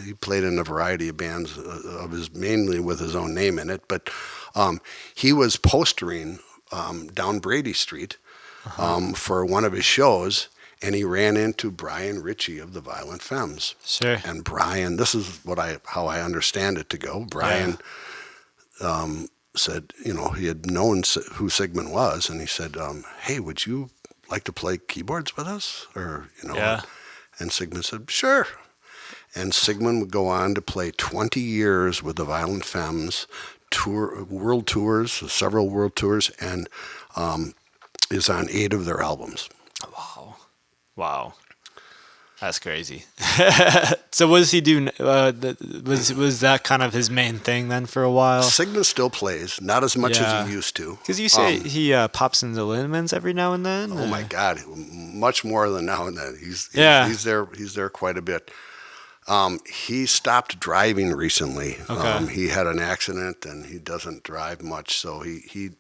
He played in a variety of bands of his, mainly with his own name in it. But he was postering down Brady Street for one of his shows, and he ran into Brian Ritchie of the Violent Femmes. sure. And Brian, this is how I understand it to go. Brian said, he had known who Sigmund was, and he said, "Hey, would you like to play keyboards with us?" Yeah. And Sigmund said, "Sure." And Sigmund would go on to play 20 years with the Violent Femmes, world tours, several world tours, and is on 8 of their albums. Wow. Wow. That's crazy. So what does he do? Was that kind of his main thing then for a while? Sigmund still plays, not as much as he used to. Because you say he pops into Linneman's every now and then. Oh my God, much more than now and then. He's there quite a bit. He stopped driving recently. Okay. He had an accident and he doesn't drive much, so he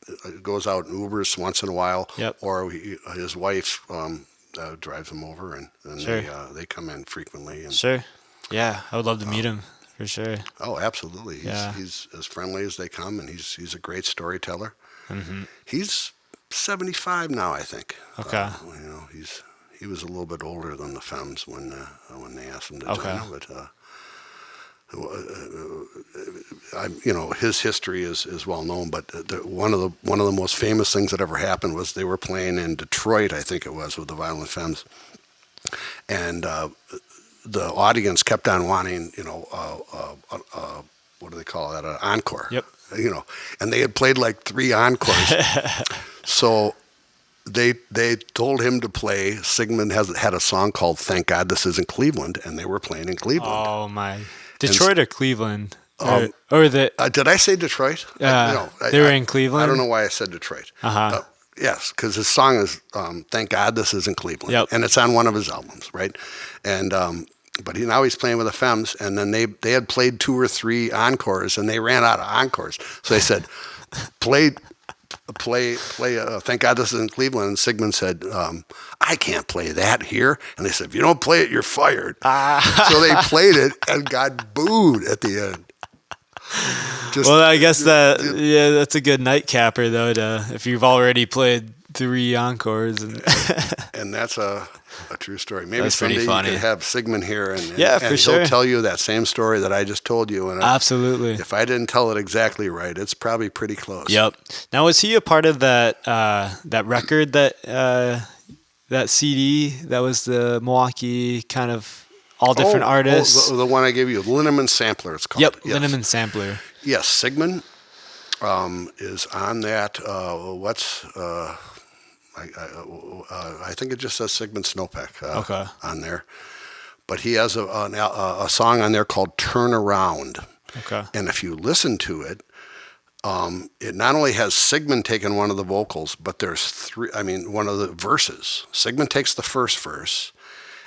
goes out in Ubers once in a while. Yep. Or his wife drives him over, and Sure. they come in frequently. And, Sure. Yeah, I would love to meet him for sure. oh, absolutely. Yeah. He's as friendly as they come, and he's a great storyteller. Mm-hmm. He's 75 now, I think. Okay. He was a little bit older than the Femmes when they asked him to Okay. join, but his history is well known. But one of the most famous things that ever happened was they were playing in Detroit, I think it was, with the Violent Femmes, and the audience kept on wanting, what do they call that, an encore? Yep. And they had played like 3 encores, so. They told him to play. Sigmund had a song called "Thank God This Isn't Cleveland," and they were playing in Cleveland. Oh my, Detroit or Cleveland, or Did I say Detroit? No, they were in Cleveland. I don't know why I said Detroit. Uh-huh. Yes, because his song is "Thank God This Isn't Cleveland," Yep. and it's on one of his albums, right? And but now he's playing with the Femmes, and then they had played 2 or 3 encores, and they ran out of encores, so they said, play. Thank God This Is in Cleveland. And Sigmund said, I can't play that here. And they said, if you don't play it, you're fired. So they played it and got booed at the end. Well, I guess that's a good nightcapper though. If you've already played 3 encores, and that's a true story. Maybe That's pretty someday funny. you could have Sigmund here, and for sure. he'll tell you that same story that I just told you. And absolutely. if I didn't tell it exactly right, it's probably pretty close. Yep. Now, was he a part of that record, that CD that was the Milwaukee kind of all different artists? The one I gave you, Linneman Sampler, it's called. Yep, Yes. Linneman Sampler. Yes, Sigmund is on that. I think it just says Sigmund Snowpeck Okay. on there. But he has a song on there called Turn Around. Okay. And if you listen to it, it not only has Sigmund taking one of the vocals, but there's three. I mean, one of the verses. Sigmund takes the first verse,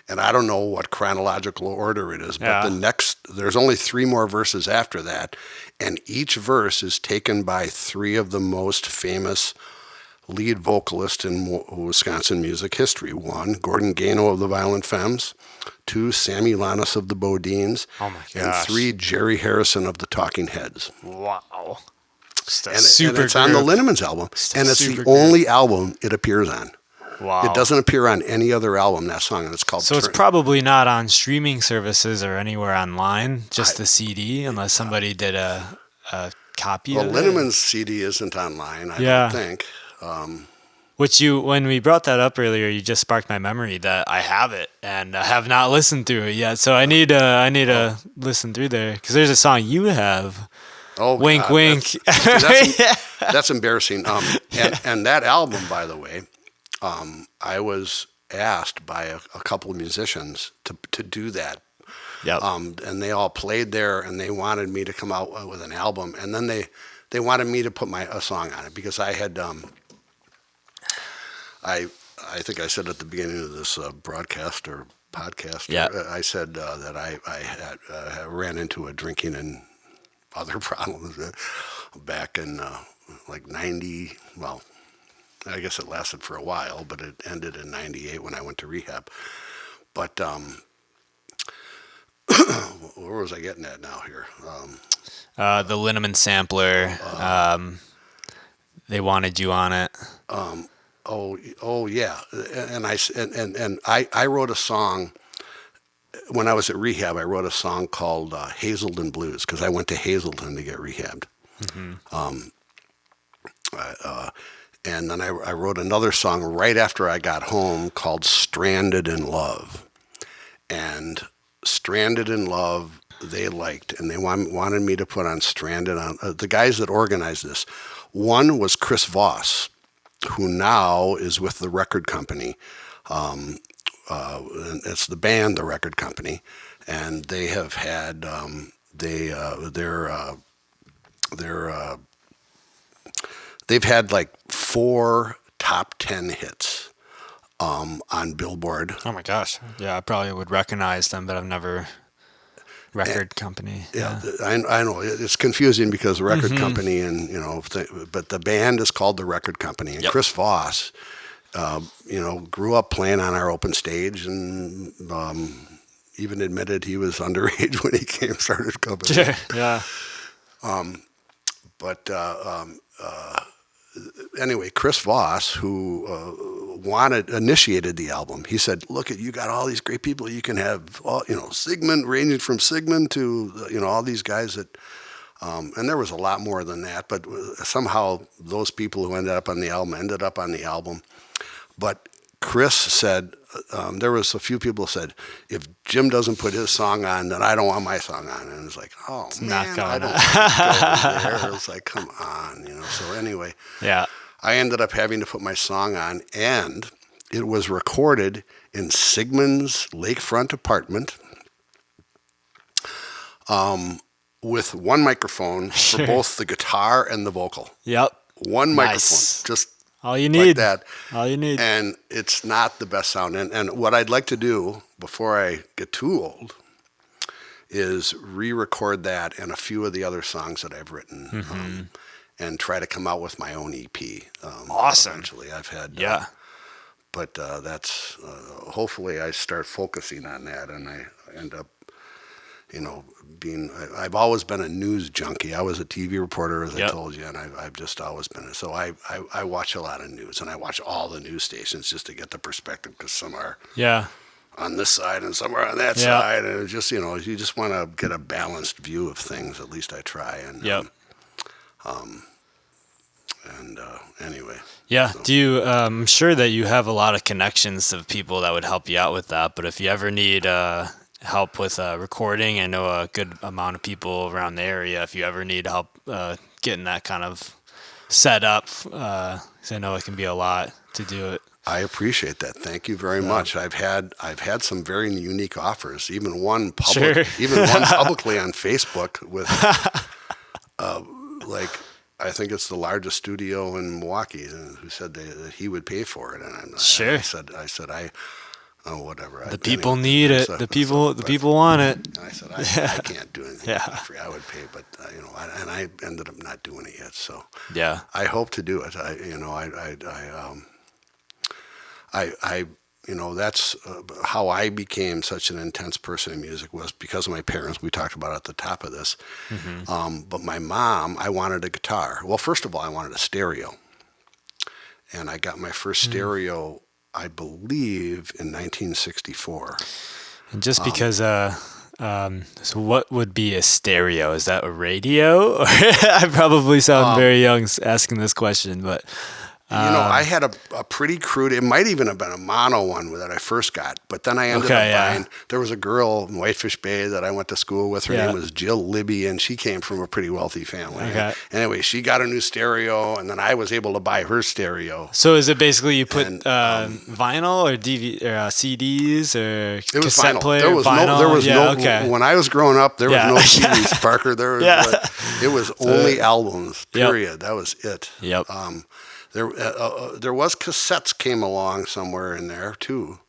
and I don't know what chronological order it is, but Yeah. there's only three more verses after that, and each verse is taken by three of the most famous lead vocalists in Wisconsin music history. One, Gordon Gano of the Violent Femmes. Two, Sammy Lannis of the Bodines. Oh my And gosh. three, Jerry Harrison of the Talking Heads. Wow. Just a And super it's on the group. Linneman's album, Just a and it's the super group. only album it appears on. It Wow. doesn't appear on any other album, that song, and it's called So it's Turn. probably not on streaming services or anywhere online, I, just the CD, unless somebody did a copy well, of it. Linneman's CD isn't online, I don't Yeah. think. Um, Which when we brought that up earlier, you just sparked my memory that I have it and I have not listened through it yet. So I need to listen through there because there's a song you have. oh, Wink, God, wink. Yeah. that's embarrassing. And that album, by the way, I was asked by a couple of musicians to do that. Yep. And they all played there, and they wanted me to come out with an album, and then they wanted me to put a song on it because I had I think I said at the beginning of this broadcast or podcast, Yeah. I said that I had ran into a drinking and other problems back in like 90. Well, I guess it lasted for a while, but it ended in 98 when I went to rehab. But where was I getting at now here? The Linneman sampler. They wanted you on it. Oh yeah, and I wrote a song when I was at rehab. I wrote a song called Hazelden Blues because I went to Hazelden to get rehabbed. And then I wrote another song right after I got home called Stranded in Love. And Stranded in Love, they liked, and they wanted me to put on Stranded on. The guys that organized this, one was Chris Voss, who now is with the record company. And it's the band, the record company, and they have had they've had like 4 top 10 hits on Billboard. Oh my gosh. Yeah, I probably would recognize them, but I've never record company. Yeah, I know it's confusing because the record company and but the band is called the record company. And Yep. Chris Voss, grew up playing on our open stage and even admitted he was underage when he started coming. Yeah. But anyway, Chris Voss, who initiated the album, he said, "Look, you got all these great people. You can have, Sigmund, ranging from Sigmund to all these guys that." And there was a lot more than that, but somehow those people who ended up on the album. But Chris said, there was a few people who said, if Jim doesn't put his song on, then I don't want my song on. And it's like, oh, not man, going I don't on. want to go there. It's like, come on, So anyway, Yeah. I ended up having to put my song on, and it was recorded in Sigmund's lakefront apartment with one microphone for Sure. both the guitar and the vocal. Yep. One Nice. microphone, just All you like need. that. All you need. And it's not the best sound. And what I'd like to do before I get too old is re-record that and a few of the other songs that I've written and try to come out with my own EP. Awesome. Eventually, I've had. Yeah. But that's hopefully I start focusing on that and I end up, I've always been a news junkie. I was a TV reporter, as I Yep. told you, and I've just always been. So I watch a lot of news, and I watch all the news stations just to get the perspective because some are Yeah. on this side and some are on that Yeah. side, and it's just you just want to get a balanced view of things. At least I try. And Yep. Anyway. Yeah. So. Do you? I'm sure that you have a lot of connections of people that would help you out with that. But if you ever need help with recording, I know a good amount of people around the area. If you ever need help getting that kind of set up, 'cause I know it can be a lot to do it. I appreciate that. Thank you very much. I've had some very unique offers. Even one Sure. publicly on Facebook with like I think it's the largest studio in Milwaukee, who said that he would pay for it, and, Sure. I said, oh, whatever. The Anyway, people need it. The but people want it. and I said, I can't do anything for Yeah. free. I would pay, but and I ended up not doing it yet. So Yeah. I hope to do it. I that's how I became such an intense person in music was because of my parents. We talked about it at the top of this. Hmm. But my mom, I wanted a guitar. Well, first of all, I wanted a stereo, and I got my first stereo, I believe, in 1964. And just because, so what would be a stereo? Is that a radio? Or I probably sound very young asking this question, but I had a pretty crude, it might even have been a mono one that I first got, but then I ended up buying, there was a girl in Whitefish Bay that I went to school with. Her name was Jill Libby, and she came from a pretty wealthy family. Okay. Anyway, she got a new stereo, and then I was able to buy her stereo. So is it basically you put And, vinyl or DVD or CDs or It was cassette vinyl. player? There was vinyl? no. When I was growing up, there was no CDs, Parker. There was. It was only albums. Period. That was it. Yep. There was cassettes came along somewhere in there too.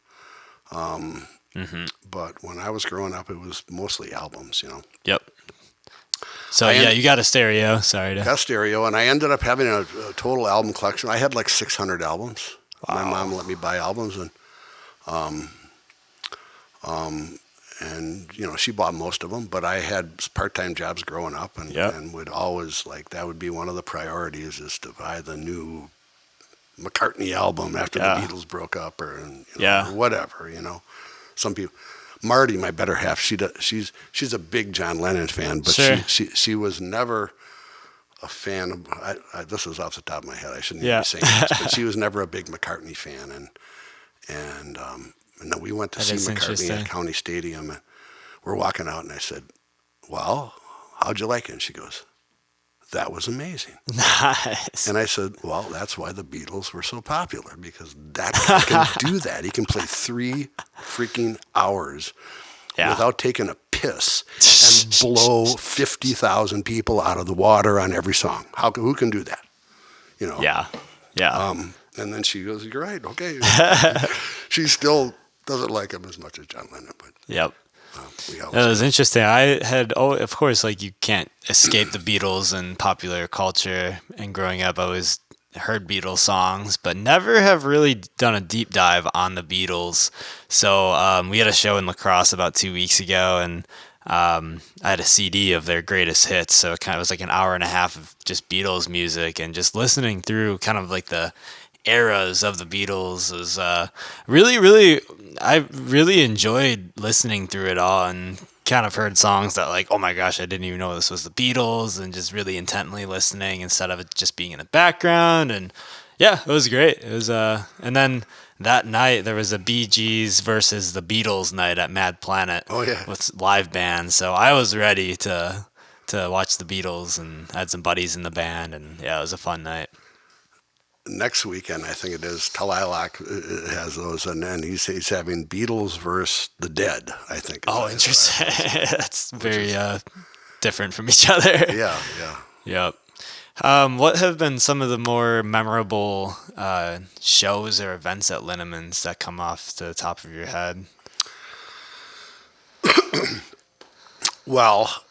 But when I was growing up, it was mostly albums. Yep. So you got a stereo. Sorry to. Got a stereo, and I ended up having a total album collection. I had like 600 albums. Wow. My mom let me buy albums, and she bought most of them. But I had part-time jobs growing up, and would always that would be one of the priorities is to buy the new McCartney album after the Beatles broke up, or whatever. Some people. Marty, my better half, she's a big John Lennon fan, but she was never a fan of. This is off the top of my head. I shouldn't even be saying this, but she was never a big McCartney fan, and then we went to see McCartney at County Stadium, and we're walking out, and I said, "Well, how'd you like it?" And she goes, "That was amazing." Nice. And I said, "Well, that's why the Beatles were so popular, because that guy can do that. He can play 3 freaking hours without taking a piss and blow 50,000 people out of the water on every song. Who can do that?" Yeah. And then she goes, "You're right. Okay." She still doesn't like him as much as John Lennon, but Yep. It was interesting. I had, of course, you can't escape the Beatles and popular culture. And growing up, I always heard Beatles songs, but never have really done a deep dive on the Beatles. So we had a show in La Crosse about 2 weeks ago, and I had a CD of their greatest hits. So it kind of was like an hour and a half of just Beatles music, and just listening through kind of the eras of the Beatles was I really enjoyed listening through it all, and kind of heard songs that oh my gosh, I didn't even know this was the Beatles, and just really intently listening instead of it just being in the background. And it was great. It was and then that night there was a Bee Gees versus the Beatles night at Mad Planet. Oh yeah. With live bands. So I was ready to watch the Beatles, and had some buddies in the band, and it was a fun night. Next weekend, I think it is, Talilac has those, and then he's having Beatles versus the Dead, I think. Oh, interesting. That's very different from each other. Yeah. Yep. What have been some of the more memorable shows or events at Linneman's that come off the top of your head? Well,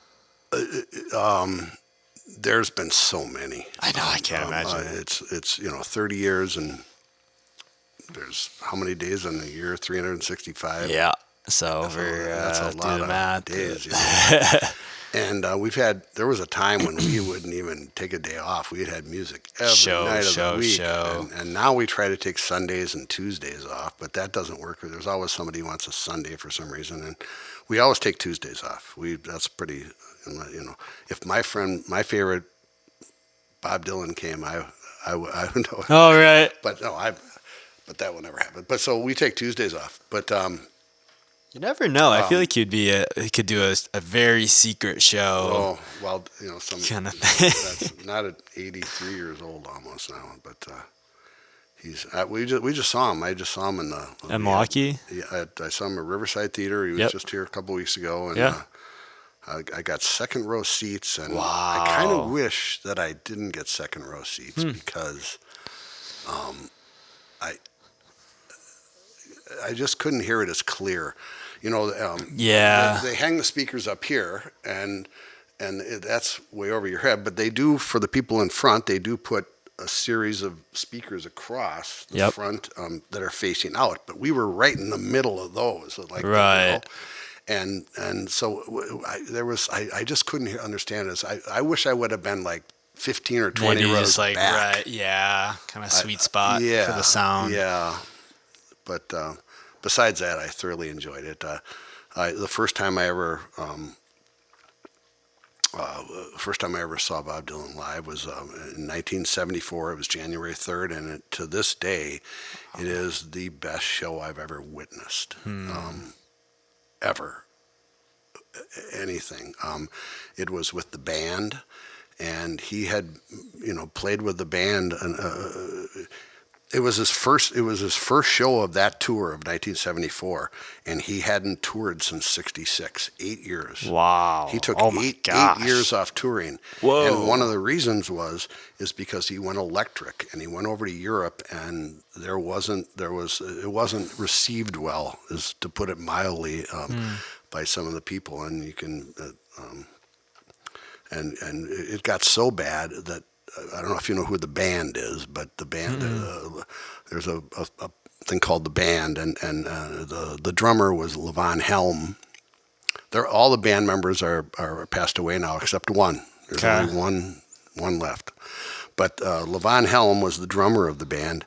there's been so many. I know, I can't imagine. It's 30 years, and there's how many days in the year? 365. Yeah. So that's a lot do the of math. days. And there was a time when we wouldn't even take a day off. We had music every night of the week. And now we try to take Sundays and Tuesdays off, but that doesn't work. There's always somebody who wants a Sunday for some reason, and we always take Tuesdays off. That's pretty, if my favorite Bob Dylan came, I would know. Oh, right. But no, but that will never happen. But so we take Tuesdays off. But you never know. I feel like he could do a very secret show. Oh well, some kind of thing. That's not at 83 years old almost now, but he's. We just saw him. I just saw him in Milwaukee. I saw him at Riverside Theater. He was just here a couple weeks ago, and I got second row seats, and I kind of Wow. wish that I didn't get second row seats Hmm. because I I just couldn't hear it as clear. Yeah. They hang the speakers up here, and that's way over your head. But they do, for the people in front, they do put a series of speakers across the Yep. front that are facing out. But we were right in the middle of those, like Right. and so I just couldn't understand this. I wish I would have been like 15 or 20 Maybe rows just like right. back. Yeah. Kind of I, sweet spot for the yeah, sound. yeah. But besides that, I thoroughly enjoyed it. The first time I ever saw Bob Dylan live was in 1974. It was January 3rd, and to this day, it is the best show I've ever witnessed. Hmm. Ever. Anything. It was with the band, and he had, played with the band. And it was his first. It was his first show of that tour of 1974, and he hadn't toured since '66. 8 years. He Wow. took Oh my eight years gosh. off touring, and one of Whoa. the reasons is because he went electric, and he went over to Europe, and it wasn't received well, is to put it mildly, Hmm. by some of the people, and you can and it got so bad that I don't know if you know who the band is, but the band Mm-mm. there's a thing called the band, and the drummer was Levon Helm. All the band members are passed away now except one. There's only Okay. one left. But Levon Helm was the drummer of the band,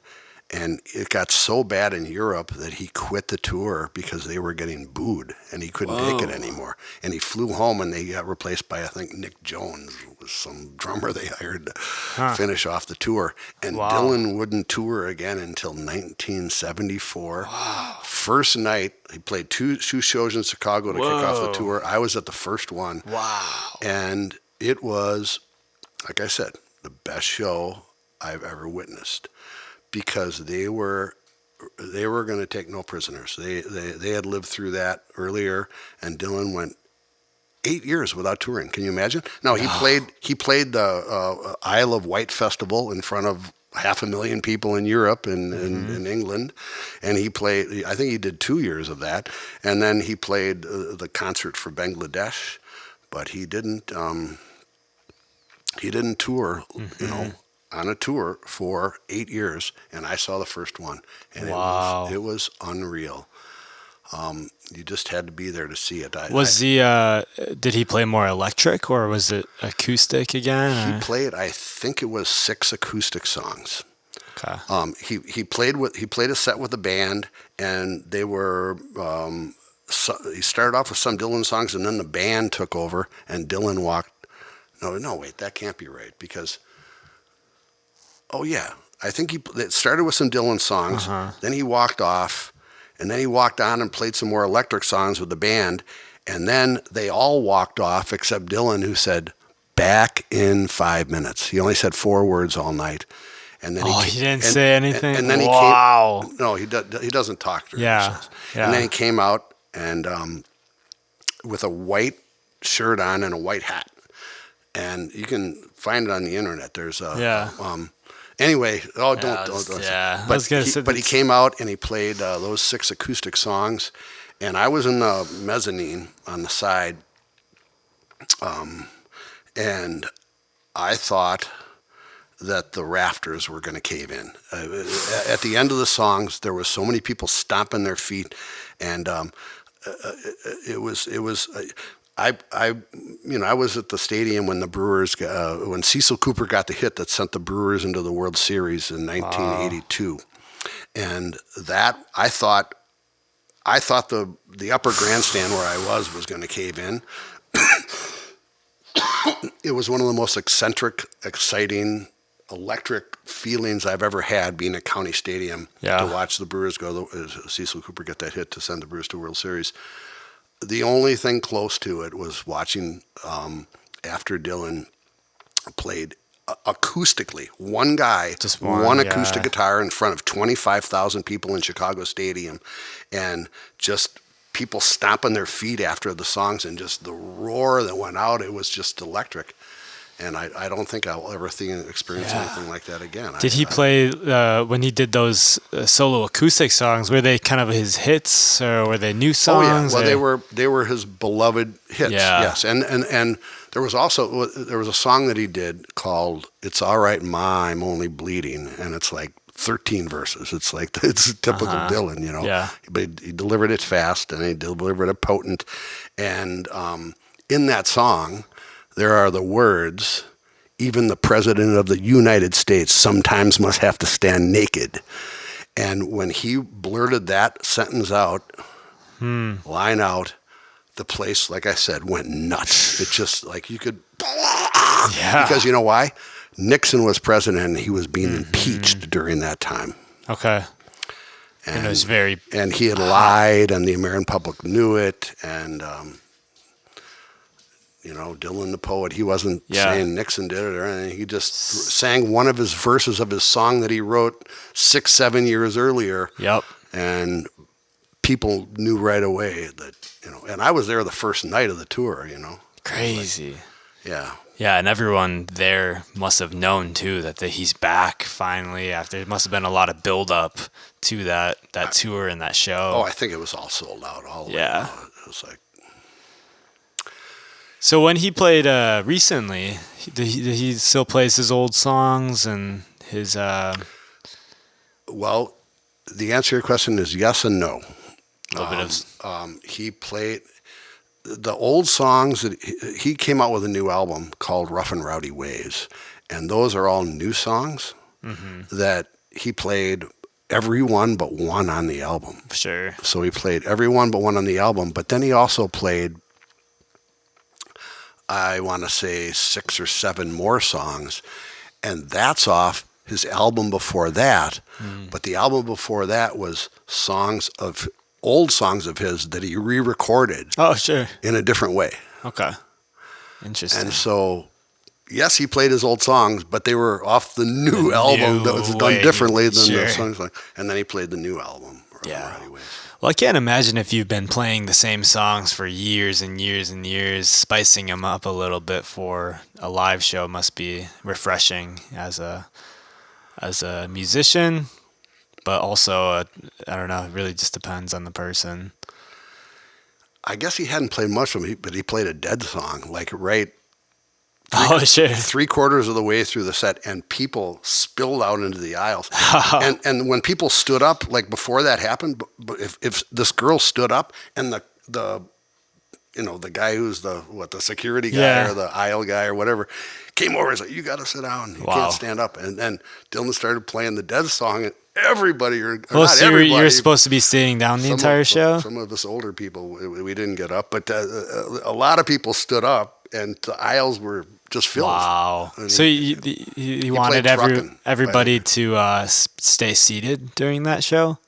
and it got so bad in Europe that he quit the tour because they were getting booed, and he couldn't take it Whoa. anymore. And he flew home, and they got replaced by, I think, Nick Jones, was some drummer they hired to Huh. finish off the tour. And Wow. Dylan wouldn't tour again until 1974. Wow. First night, he played two shows in Chicago to kick off the Whoa. tour. I was at the first one, Wow. and it was, like I said, the best show I've ever witnessed because they were going to take no prisoners. They had lived through that earlier, and Dylan went 8 years without touring. Can you imagine? No, No. he played the Isle of Wight festival in front of 500,000 people in Europe and Hmm. in England, and he played. I think he did 2 years of that, and then he played the concert for Bangladesh, but he didn't tour. You Hmm. know. On a tour for 8 years, and I saw the first one, and Wow. it was unreal. You just had to be there to see it. Was did he play more electric or was it acoustic He again? played, I think it was 6 acoustic songs. Okay. He played a set with the band, and they were. He started off with some Dylan songs, and then the band took over, and Dylan walked. No, no, wait, that can't be right because. Oh yeah, I think it started with some Dylan songs. Uh-huh. Then he walked off, and then he walked on and played some more electric songs with the band, and then they all walked off except Dylan, who said, "Back in 5 minutes." He only said 4 words all night, and then Oh, he didn't and say anything? and then he came. Wow. No, he doesn't talk during the Yeah. shows, and then Yeah. he came out and with a white shirt on and a white hat, and you can find it on the internet. There's Yeah. anyway, oh, Yeah. don't. Yeah. I But was gonna say he that's came out and he played those 6 acoustic songs, and I was in the mezzanine on the side, and I thought that the rafters were going to cave in. At the end of the songs, there was so many people stomping their feet, and it was. I was at the stadium when the Brewers, when Cecil Cooper got the hit that sent the Brewers into the World Series in wow. 1982, and that I thought the upper grandstand where I was going to cave in. It was one of the most eccentric, exciting, electric feelings I've ever had being at County Stadium to Yeah. watch the Brewers go. Cecil Cooper get that hit to send the Brewers to World Series. The only thing close to it was watching after Dylan played acoustically. One guy, Just one one, acoustic yeah. guitar in front of 25,000 people in Chicago Stadium, and just people stomping their feet after the songs and just the roar that went out. It was just electric. And I don't think I'll ever experience Yeah. anything like that again. Did he play when he did those solo acoustic songs? Were they kind of his hits, or were they new Oh yeah, songs? well or- they were his beloved hits. Yeah. Yes, and there was a song that he did called "It's All Right, Ma, I'm Only Bleeding," and it's like 13 verses. It's like it's typical Dylan, you know. Yeah. But he delivered it fast and he delivered it potent, and in that song there are the words. Even the President of the United States sometimes must have to stand naked. And when he blurted that sentence out, line out, the place, like I said, went nuts. It just like you could, Yeah. because you know why? Nixon was president and he was being impeached during that time. Okay. And it was very And he had lied, and the American public knew it. And you know, Dylan the poet, he wasn't saying Nixon did it or anything. He just sang one of his verses of his song that he wrote 6-7 years earlier. Yep. And people knew right away that, you know, and I was there the first night of the tour, you know. Crazy. Like, yeah. Yeah, and everyone there must have known too that he's back finally. After it must have been a lot of build up to that tour and that show. Oh, I think it was all sold out. Yeah. It was like. So when he played recently, did he still plays his old songs and his? Well, the answer to your question is yes and no. A little bit of. He played the old songs that he came out with a new album called Rough and Rowdy Ways, and those are all new songs that he played every one but one on the album. Sure. So he played every one but one on the album, but then he also played, I want to say 6 or 7 more songs, and that's off his album before that. But the album before that was old songs of his that he re-recorded Oh, sure. in a different way. Okay. Interesting. And so, yes, he played his old songs, but they were off the new album that was done differently than the songs. And then he played the new album. Yeah. Well, I can't imagine if you've been playing the same songs for years and years and years, spicing them up a little bit for a live show must be refreshing as a musician, but also I don't know, it really just depends on the person. I guess he hadn't played much of them, but he played a Dead song, like right Sure. 3/4 of the way through the set, and people spilled out into the aisles. and when people stood up, like before that happened, but if this girl stood up and the you know, the guy who's the security guy or the aisle guy or whatever came over and said, "You got to sit down. You can't stand up." And then Dylan started playing the Dead song, and everybody, or not so everybody, you're supposed to be sitting down the entire show? Some of us older people, we didn't get up, but a lot of people stood up, and the aisles were just filled. Wow. I mean, So he wanted everybody to stay seated during that show?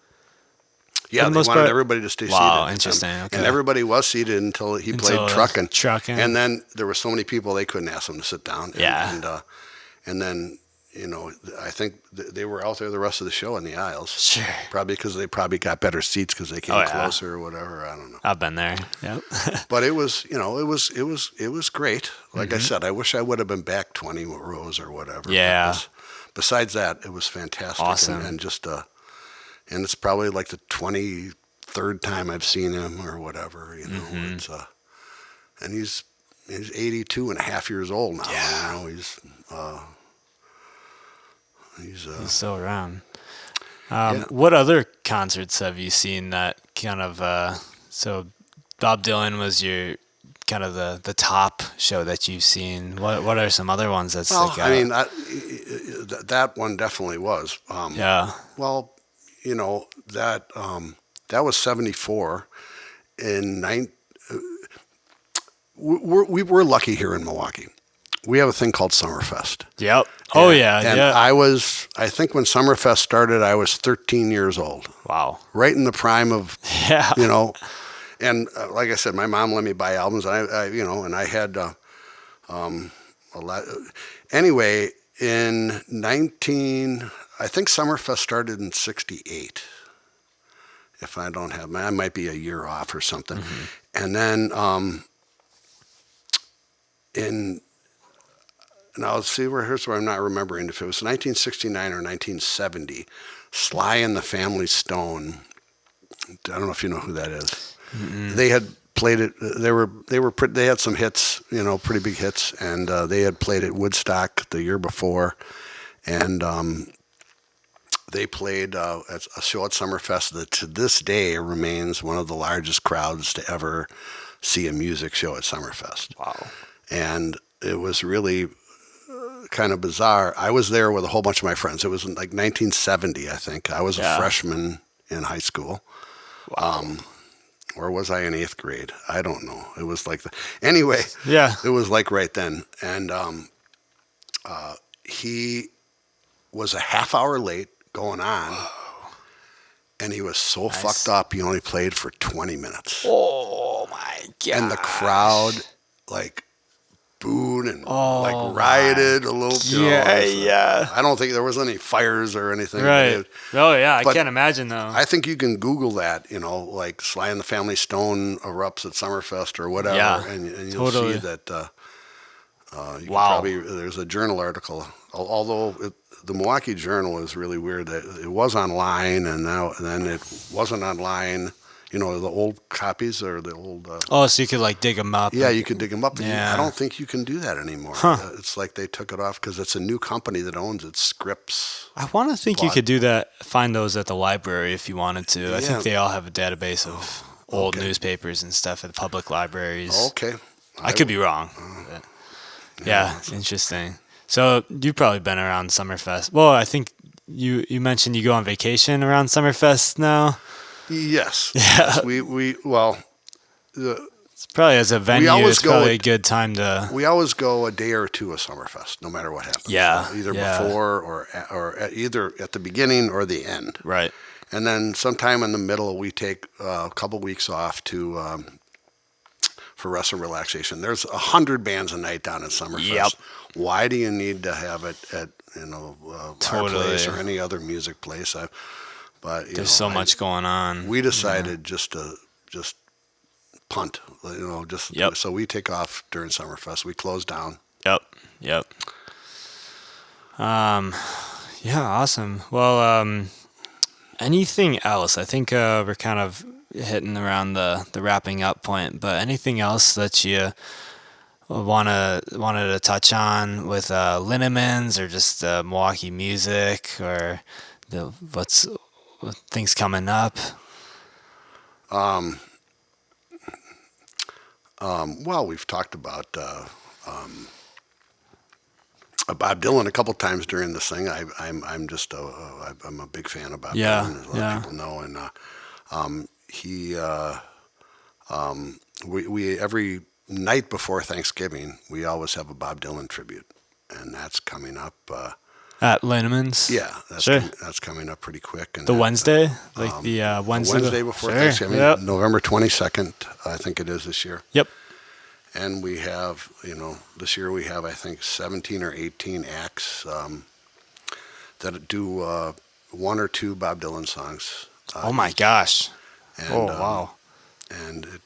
Yeah, they wanted everybody to stay seated. Wow, interesting. Okay. And everybody was seated until he played Truckin'. Truckin'. And then there were so many people they couldn't ask them to sit down. And then, you know, I think they were out there the rest of the show in the aisles. Sure. Probably because they got better seats because they came closer or whatever. I don't know. I've been there. Yep. But it was, you know, it was great. Like I said, I wish I would have been back 20 rows or whatever. Yeah. Besides that, it was fantastic. Awesome. And just and it's probably like the 23rd time I've seen him or whatever, you know. It's and he's 82 and a half years old now. Yeah. You know, he's still around. What other concerts have you seen that kind of so Bob Dylan was your kind of the top show that you've seen? What are some other ones that stick out? I mean, that one definitely was. Yeah. Well, you know, that was 74. We're lucky here in Milwaukee. We have a thing called Summerfest. Yep. Oh, yeah. And I think when Summerfest started, I was 13 years old. Wow. Right in the prime of, yeah. You know, and like I said, my mom let me buy albums. And I had a lot. Anyway, I think Summerfest started in 68. if I don't have, I might be a year off or something. Hmm. And then in now see where here's where I'm not remembering if it was 1969 or 1970. Sly and the Family Stone. I don't know if you know who that is. Mm-mm. They had played it. They had some hits, pretty big hits, and they had played at Woodstock the year before, and they played a show at Summerfest that to this day remains one of the largest crowds to ever see a music show at Summerfest. Wow. And it was really kind of bizarre. I was there with a whole bunch of my friends. It was in like 1970, I think. I was a Yeah. freshman in high school. Wow. Or was I in eighth grade? I don't know. It was like anyway, Yeah. it was like right then. And he was a half hour late going on, and he was so Nice. fucked up he only played for 20 minutes. Oh my god. And the crowd like booed and Oh like rioted a little. Yeah, yeah. I don't think there was any fires or anything. Right. Oh yeah, I but can't imagine though. I think you can Google that, like Sly and the Family Stone erupts at Summerfest or whatever, Yeah, and you'll totally. see that. You can Wow. probably there's a journal article, although the Milwaukee Journal is really weird that it was online and then it wasn't online. The old copies or the old. Oh, so you could like dig them up. Yeah, you could dig them up. Yeah. I don't think you can do that anymore. Huh. It's like they took it off because it's a new company that owns it, Scripps. I want to think you But- could do that. Find those at the library if you wanted to. I Yeah. think they all have a database of old okay. newspapers and stuff at public libraries. Okay. I could be wrong. But yeah, interesting. So you've probably been around Summerfest. Well, I think you mentioned you go on vacation around Summerfest now. Yes. Yeah. Yes, It's probably as a venue. always It's go probably a with- good time to. we always go a day or two of Summerfest, no matter what happens. Yeah, Either yeah. before or either at the beginning or the end. Right. And then sometime in the middle, we take a couple weeks off for rest and relaxation. There's 100 bands a night down at Summerfest. Yep. Why do you need to have it at a bar Totally. place or any other music place? But There's so much going on. We decided just to punt, Yep. so we take off during Summerfest. We close down. Yep. Yep. Yeah, awesome. Well, anything else? I think we're kind of hitting around the wrapping up point, but anything else that you wanted to touch on with Linnemans or just Milwaukee music or what things coming up? Well, we've talked about Bob Dylan a couple times during this thing. I'm a big fan of Bob Yeah, Dylan, as a lot yeah. of people know, and we every night before Thanksgiving we always have a Bob Dylan tribute, and that's coming up. At Linneman's? Yeah, that's Sure. that's coming up pretty quick. And The that, Wednesday? Like the Wednesday? Wednesday before Sure. Thanksgiving, Yep. November 22nd, I think it is this year. Yep. And we have, this year we have, I think, 17 or 18 acts that do one or two Bob Dylan songs. Oh my gosh. And, Oh, wow. And it,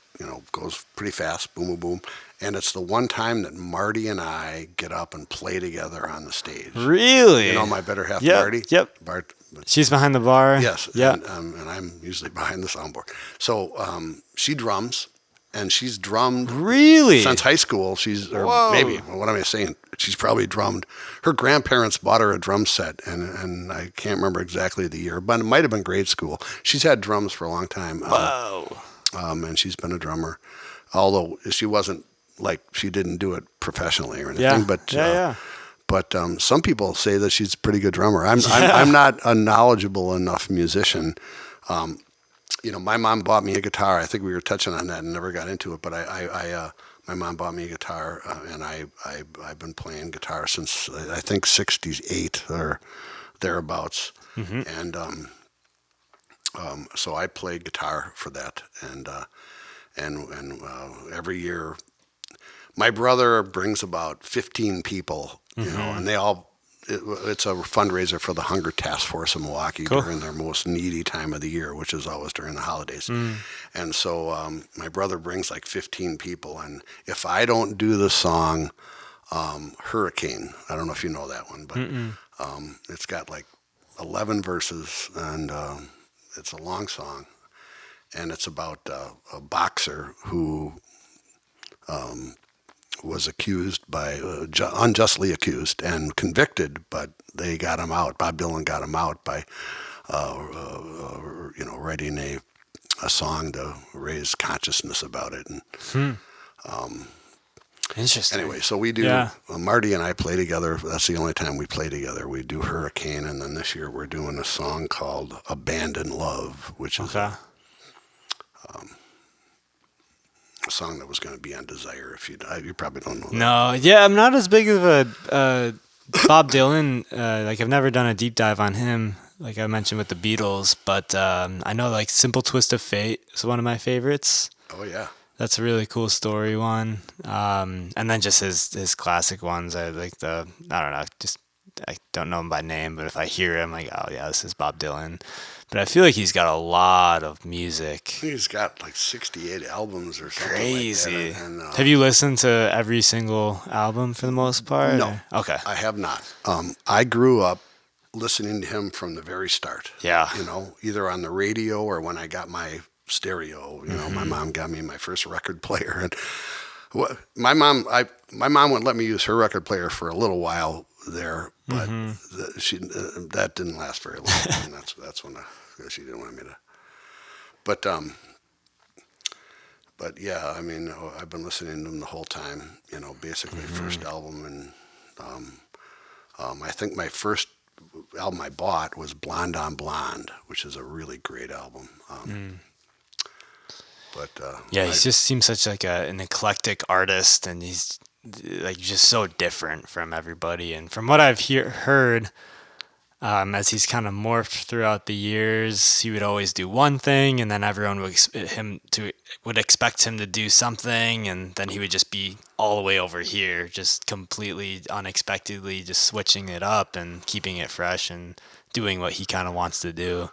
goes pretty fast, boom, boom, boom. And it's the one time that Marty and I get up and play together on the stage. Really? My better half, Yep, Marty. yep. Bart, She's behind the bar? yes. Yeah. And I'm usually behind the soundboard. So she drums, and she's drummed Really? since high school. Whoa. Maybe, what am I saying? She's probably drummed. Her grandparents bought her a drum set, and I can't remember exactly the year, but it might have been grade school. She's had drums for a long time. Whoa. And she's been a drummer, although she didn't do it professionally or anything. Yeah. But yeah. but some people say that she's a pretty good drummer. I'm not a knowledgeable enough musician. My mom bought me a guitar. I think we were touching on that and never got into it. But my mom bought me a guitar, and I've been playing guitar since I think '68 or thereabouts. Mm-hmm. And so I play guitar for that, and every year my brother brings about 15 people, Mm-hmm. and they all it's a fundraiser for the Hunger Task Force in Milwaukee Cool. during their most needy time of the year, which is always during the holidays. Mm. And so my brother brings like 15 people, and if I don't do the song Hurricane, I don't know if you know that one, but Mm-mm. it's got like 11 verses, and it's a long song, and it's about a boxer who was accused by unjustly accused and convicted, but they got him out. Bob Dylan got him out by writing a song to raise consciousness about it. And Hmm. Interesting. anyway, so we do. Yeah. Marty and I play together. That's the only time we play together. We do Hurricane, and then this year we're doing a song called "Abandoned Love," which is Okay. a song that was going to be on Desire. If you probably don't know that. No, yeah, I'm not as big of a Bob Dylan. Like I've never done a deep dive on him, like I mentioned with the Beatles. But I know like "Simple Twist of Fate" is one of my favorites. Oh yeah. That's a really cool story one. And then just his classic ones. I like I don't know, just I don't know him by name, but if I hear him, like, oh yeah, this is Bob Dylan. But I feel like he's got a lot of music. He's got like 68 albums or something Crazy. like that. And, Have you listened to every single album for the most part? no, or- Okay. I have not. I grew up listening to him from the very start. Yeah. Either on the radio or when I got my stereo. My Mm-hmm. mom got me my first record player, and my mom wouldn't let me use her record player for a little while there, but Mm-hmm. that didn't last very long. And that's when she didn't want me to. But yeah, I mean, I've been listening to them the whole time. Basically first Mm-hmm. album, and I think my first album I bought was Blonde on Blonde, which is a really great album. But Yeah, he just seems such like an eclectic artist, and he's like just so different from everybody. And from what I've heard, as he's kind of morphed throughout the years, he would always do one thing, and then everyone would expect him to do something, and then he would just be all the way over here, just completely unexpectedly, just switching it up and keeping it fresh and doing what he kind of wants to do.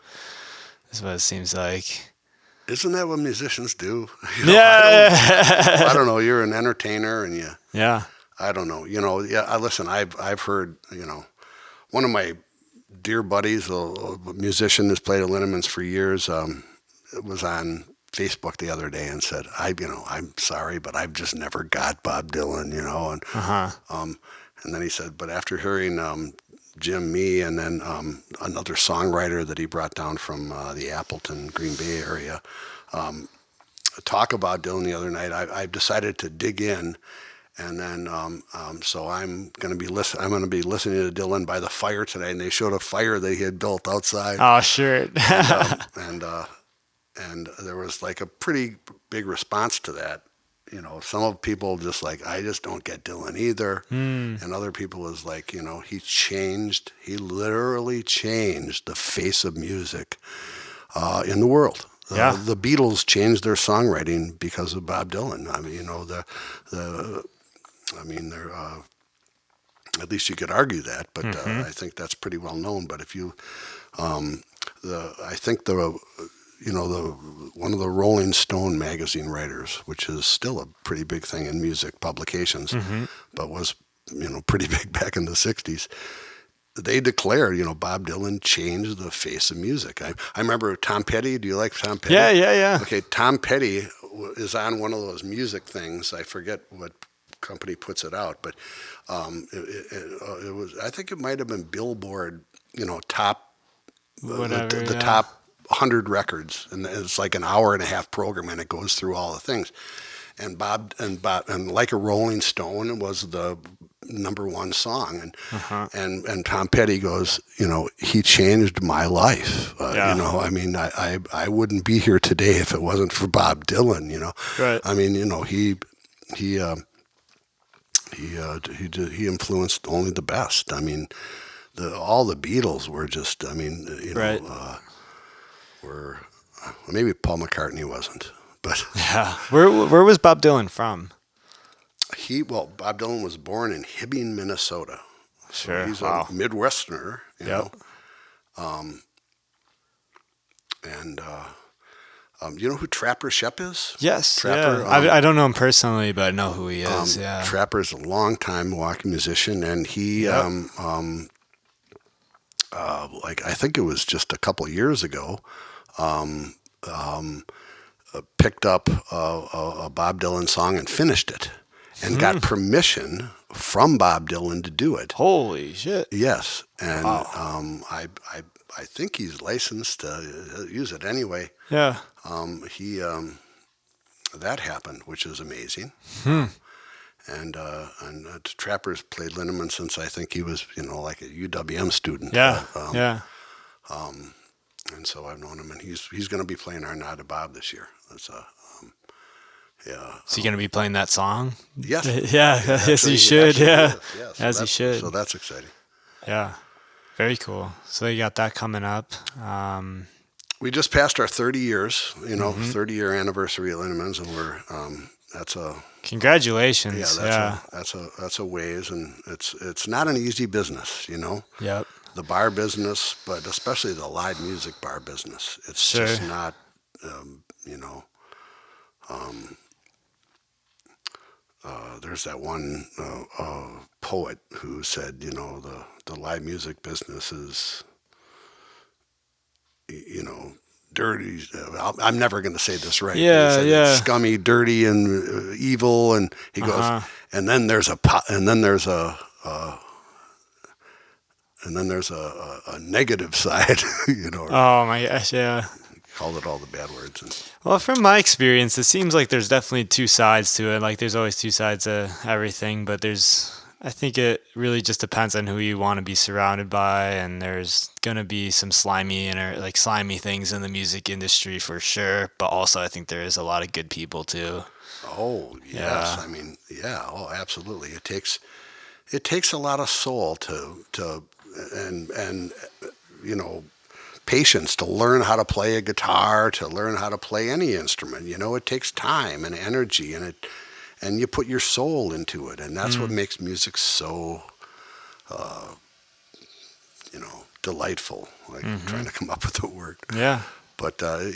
Is what it seems like. isn't that what musicians do? Yeah. I don't know. You're an entertainer, and Yeah. I don't know. Yeah. Listen. I've heard. One of my dear buddies, a musician who's played at Linneman's for years, was on Facebook the other day and said, I'm sorry, but I've just never got Bob Dylan, and Uh-huh. and then he said, but after hearing Jim Me and then another songwriter that he brought down from the Appleton, Green Bay area, talk about Dylan the other night, I've decided to dig in. And then, so I'm going to be listening to Dylan by the fire today, and they showed a fire they had built outside, Oh, sure. and there was like a pretty big response to that. Some of people just like, I just don't get Dylan either, and other people is like, he literally changed the face of music in the world. Yeah. The Beatles changed their songwriting because of Bob Dylan. I mean, they're at least you could argue that, but I think that's pretty well known. But if you, I think one of the Rolling Stone magazine writers, which is still a pretty big thing in music publications, but was pretty big back in the '60s. They declared, Bob Dylan changed the face of music. I remember Tom Petty. Do you like Tom Petty? Yeah. Okay, Tom Petty is on one of those music things. I forget what company puts it out, but it was. I think it might have been Billboard. Top Whatever. the Yeah. top 100 records, and it's like an hour and a half program, and it goes through all the things. And Like a Rolling Stone was the number one song, and Tom Petty goes, he changed my life. Yeah. I mean, I wouldn't be here today if it wasn't for Bob Dylan. Right. I mean, he influenced only the best. I mean, all the Beatles were just. I mean, Right. were maybe Paul McCartney wasn't, but Yeah. Where was Bob Dylan from? Bob Dylan was born in Hibbing, Minnesota. So Sure. he's a Wow. Midwesterner, Yep. and you know who Trapper Shep is? Yes. Trapper. Yeah. I don't know him personally, but I know who he is. Yeah. Trapper's a longtime Milwaukee musician, and he, Yep. like I think it was just a couple years ago, picked up a Bob Dylan song and finished it, and got permission from Bob Dylan to do it. Holy shit. Yes, and Wow. I think he's licensed to use it anyway. Yeah. He that happened, which is amazing. Hmm. And Trapper's played Linneman since I think he was, like a UWM student. Yeah. Yeah. And so I've known him, and he's going to be playing Arnada Bob this year. That's yeah. Is he gonna be playing that song? Yes. Yeah. Yes, he Actually, should. actually Yeah. is. Yeah. As he should. So that's exciting. Yeah. Very cool. So you got that coming up. We just passed our 30 years, Mhm. 30-year anniversary at Linneman's, and we're that's a Congratulations. Yeah. that's a ways, and it's not an easy business. Yep. The bar business, but especially the live music bar business. It's Sure. just not, um, you know. There's that one poet who said, the live music business is, dirty. I'm never going to say this right. But he Yeah. said it's Yeah. scummy, dirty, and evil. And he goes, Uh-huh. and then there's a po- and then there's a negative side. Or Oh my gosh. Yeah. called it all the bad words. And Well, from my experience, it seems like there's definitely two sides to it. Like there's always two sides to everything, but I think it really just depends on who you want to be surrounded by, and there's gonna be some slimy things in the music industry for sure. But also, I think there is a lot of good people too. oh yes, Yeah. I mean yeah, oh absolutely. It takes a lot of soul and you know patience to learn how to play a guitar, to learn how to play any instrument. It takes time and energy, and you put your soul into it, and that's what Mm. makes music so delightful. Like Hmm. trying to come up with a word. Yeah. But I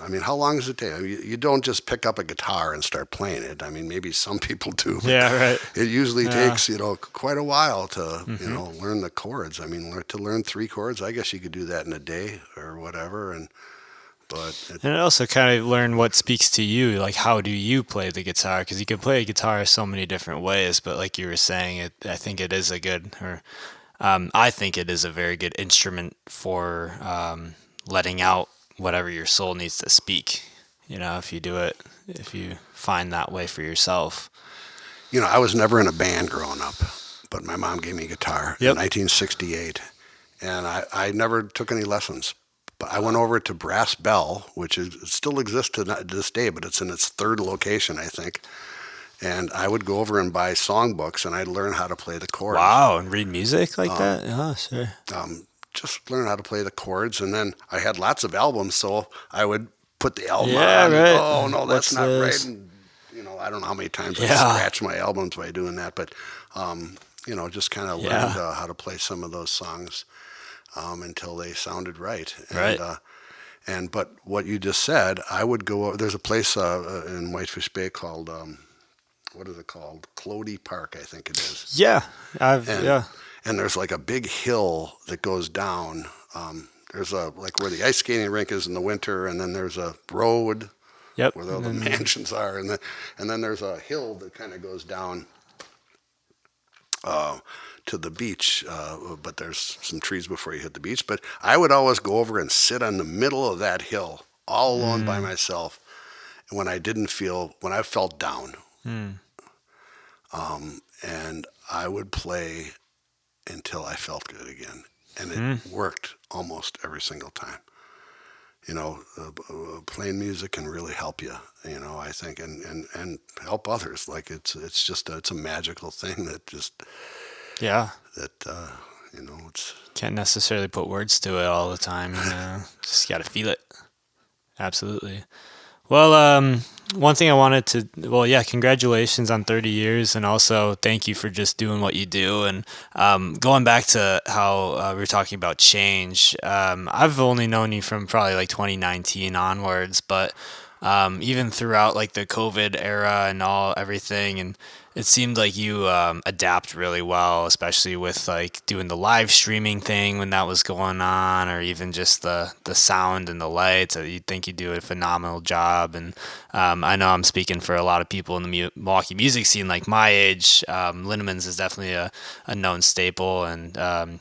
mean, how long does it take? I mean, you don't just pick up a guitar and start playing it. I mean, maybe some people do, but Yeah. Right. it usually Yeah. takes quite a while to Hmm. learn the chords. I mean, to learn three chords, I guess you could do that in a day or whatever. But And also kind of learn what speaks to you. Like, how do you play the guitar? Because you can play a guitar so many different ways. But like you were saying, I think it is I think it is a very good instrument for letting out whatever your soul needs to speak. If you find that way for yourself. I was never in a band growing up, but my mom gave me a guitar in Yep. 1968, and I never took any lessons. But I went over to Brass Bell, which still exists to this day, but it's in its third location, I think. And I would go over and buy songbooks, and I'd learn how to play the chords. Wow, and read music like that? Yeah, sure. Just learn how to play the chords, and then I had lots of albums, so I would put the album Yeah, on. And, right. oh no, that's What's not right. this? And I don't know how many times I Yeah. scratched my albums by doing that, but just kind of learned Yeah. how to play some of those songs until they sounded right. Right. But what you just said, I would go. There's a place in Whitefish Bay called what is it called? Clody Park, I think it is. Yeah. And Yeah. and there's like a big hill that goes down. There's like where the ice skating rink is in the winter, and then there's a road Yep. where all the mansions are, and then there's a hill that kind of goes down to the beach. But there's some trees before you hit the beach. But I would always go over and sit on the middle of that hill, all alone by myself, when I felt down, Mm. and I would play until I felt good again. And Mm. it worked almost every single time. Playing music can really help you, I think, and help others. Like it's a magical thing Yeah. that, it's, Can't necessarily put words to it all the time. Just got to feel it. Absolutely. Well, one thing I wanted to, well, yeah, congratulations on 30 years, and also thank you for just doing what you do. And going back to how we were talking about change, I've only known you from probably like 2019 onwards, but even throughout like the COVID era and everything, and it seemed like you adapt really well, especially with like doing the live streaming thing when that was going on, or even just the sound and the lights. You'd think you do a phenomenal job. And I know I'm speaking for a lot of people in the Milwaukee music scene, like my age. Linneman's is definitely a known staple, and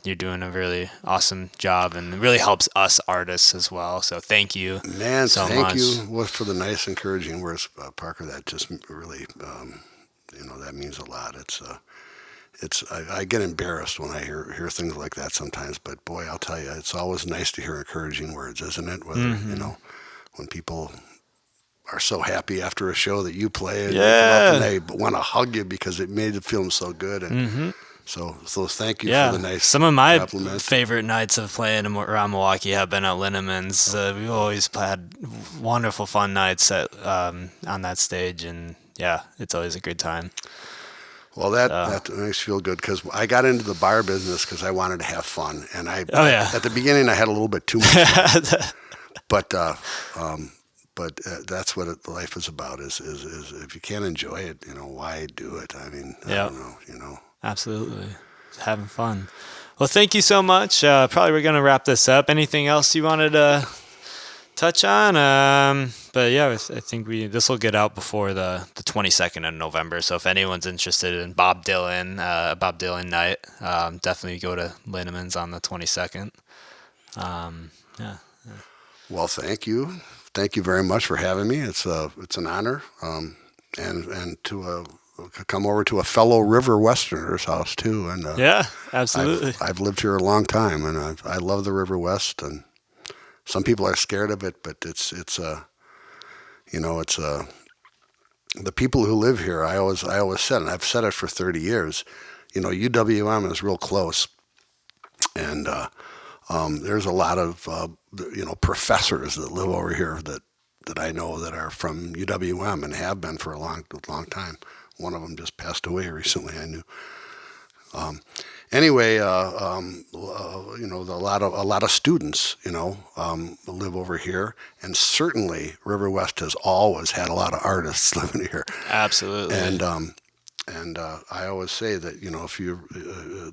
you're doing a really awesome job, and it really helps us artists as well. So thank you Man, so thank much. you for the nice, encouraging words, Parker. That just really, that means a lot. I get embarrassed when I hear things like that sometimes. But boy, I'll tell you, it's always nice to hear encouraging words, isn't it? Whether Hmm. when people are so happy after a show that you play and they come up and Yeah. they want to hug you because it made the film so good. And Hmm. so thank you for the Yeah, nice some of my compliment. favorite nights of playing around Milwaukee have been at Linneman's. We've always had wonderful, fun nights on that stage, and yeah, it's always a good time. Well, So, that makes you feel good because I got into the bar business because I wanted to have fun, and oh yeah, at the beginning I had a little bit too much fun, but um, that's what life is about. Is if you can't enjoy it, why do it? I mean, I yeah, don't know. absolutely, having fun. Well, thank you so much. Probably we're gonna wrap this up. Anything else you wanted to touch on? But yeah, I think we this will get out before the 22nd of November. So if anyone's interested in Bob Dylan night, definitely go to Linneman's on the 22nd. Yeah. Well, thank you very much for having me. It's an honor, and to come over to a fellow River Westerner's house too, and Yeah, absolutely. I've lived here a long time, and I love the River West. And some people are scared of it, but it's the people who live here. I always said, and I've said it for 30 years. UWM is real close, and there's a lot of professors that live over here that I know that are from UWM and have been for a long time. One of them just passed away recently. I knew. Anyway, a lot of students, live over here, and certainly River West has always had a lot of artists living here, Absolutely. and I always say that if you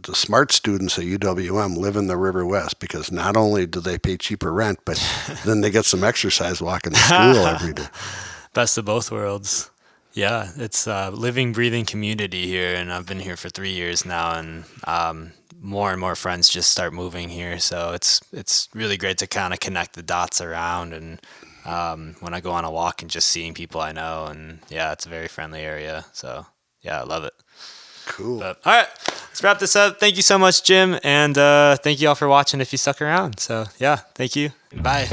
the smart students at UWM live in the River West because not only do they pay cheaper rent, but then they get some exercise walking to school every day. Best of both worlds. Yeah, it's a living, breathing community here, and I've been here for 3 years now, and more and more friends just start moving here. So it's really great to kind of connect the dots around, and when I go on a walk and just seeing people I know, and yeah, it's a very friendly area. So yeah, I love it. Cool. But all right, let's wrap this up. Thank you so much, Jim, and thank you all for watching. If you stuck around, so yeah, thank you. Bye.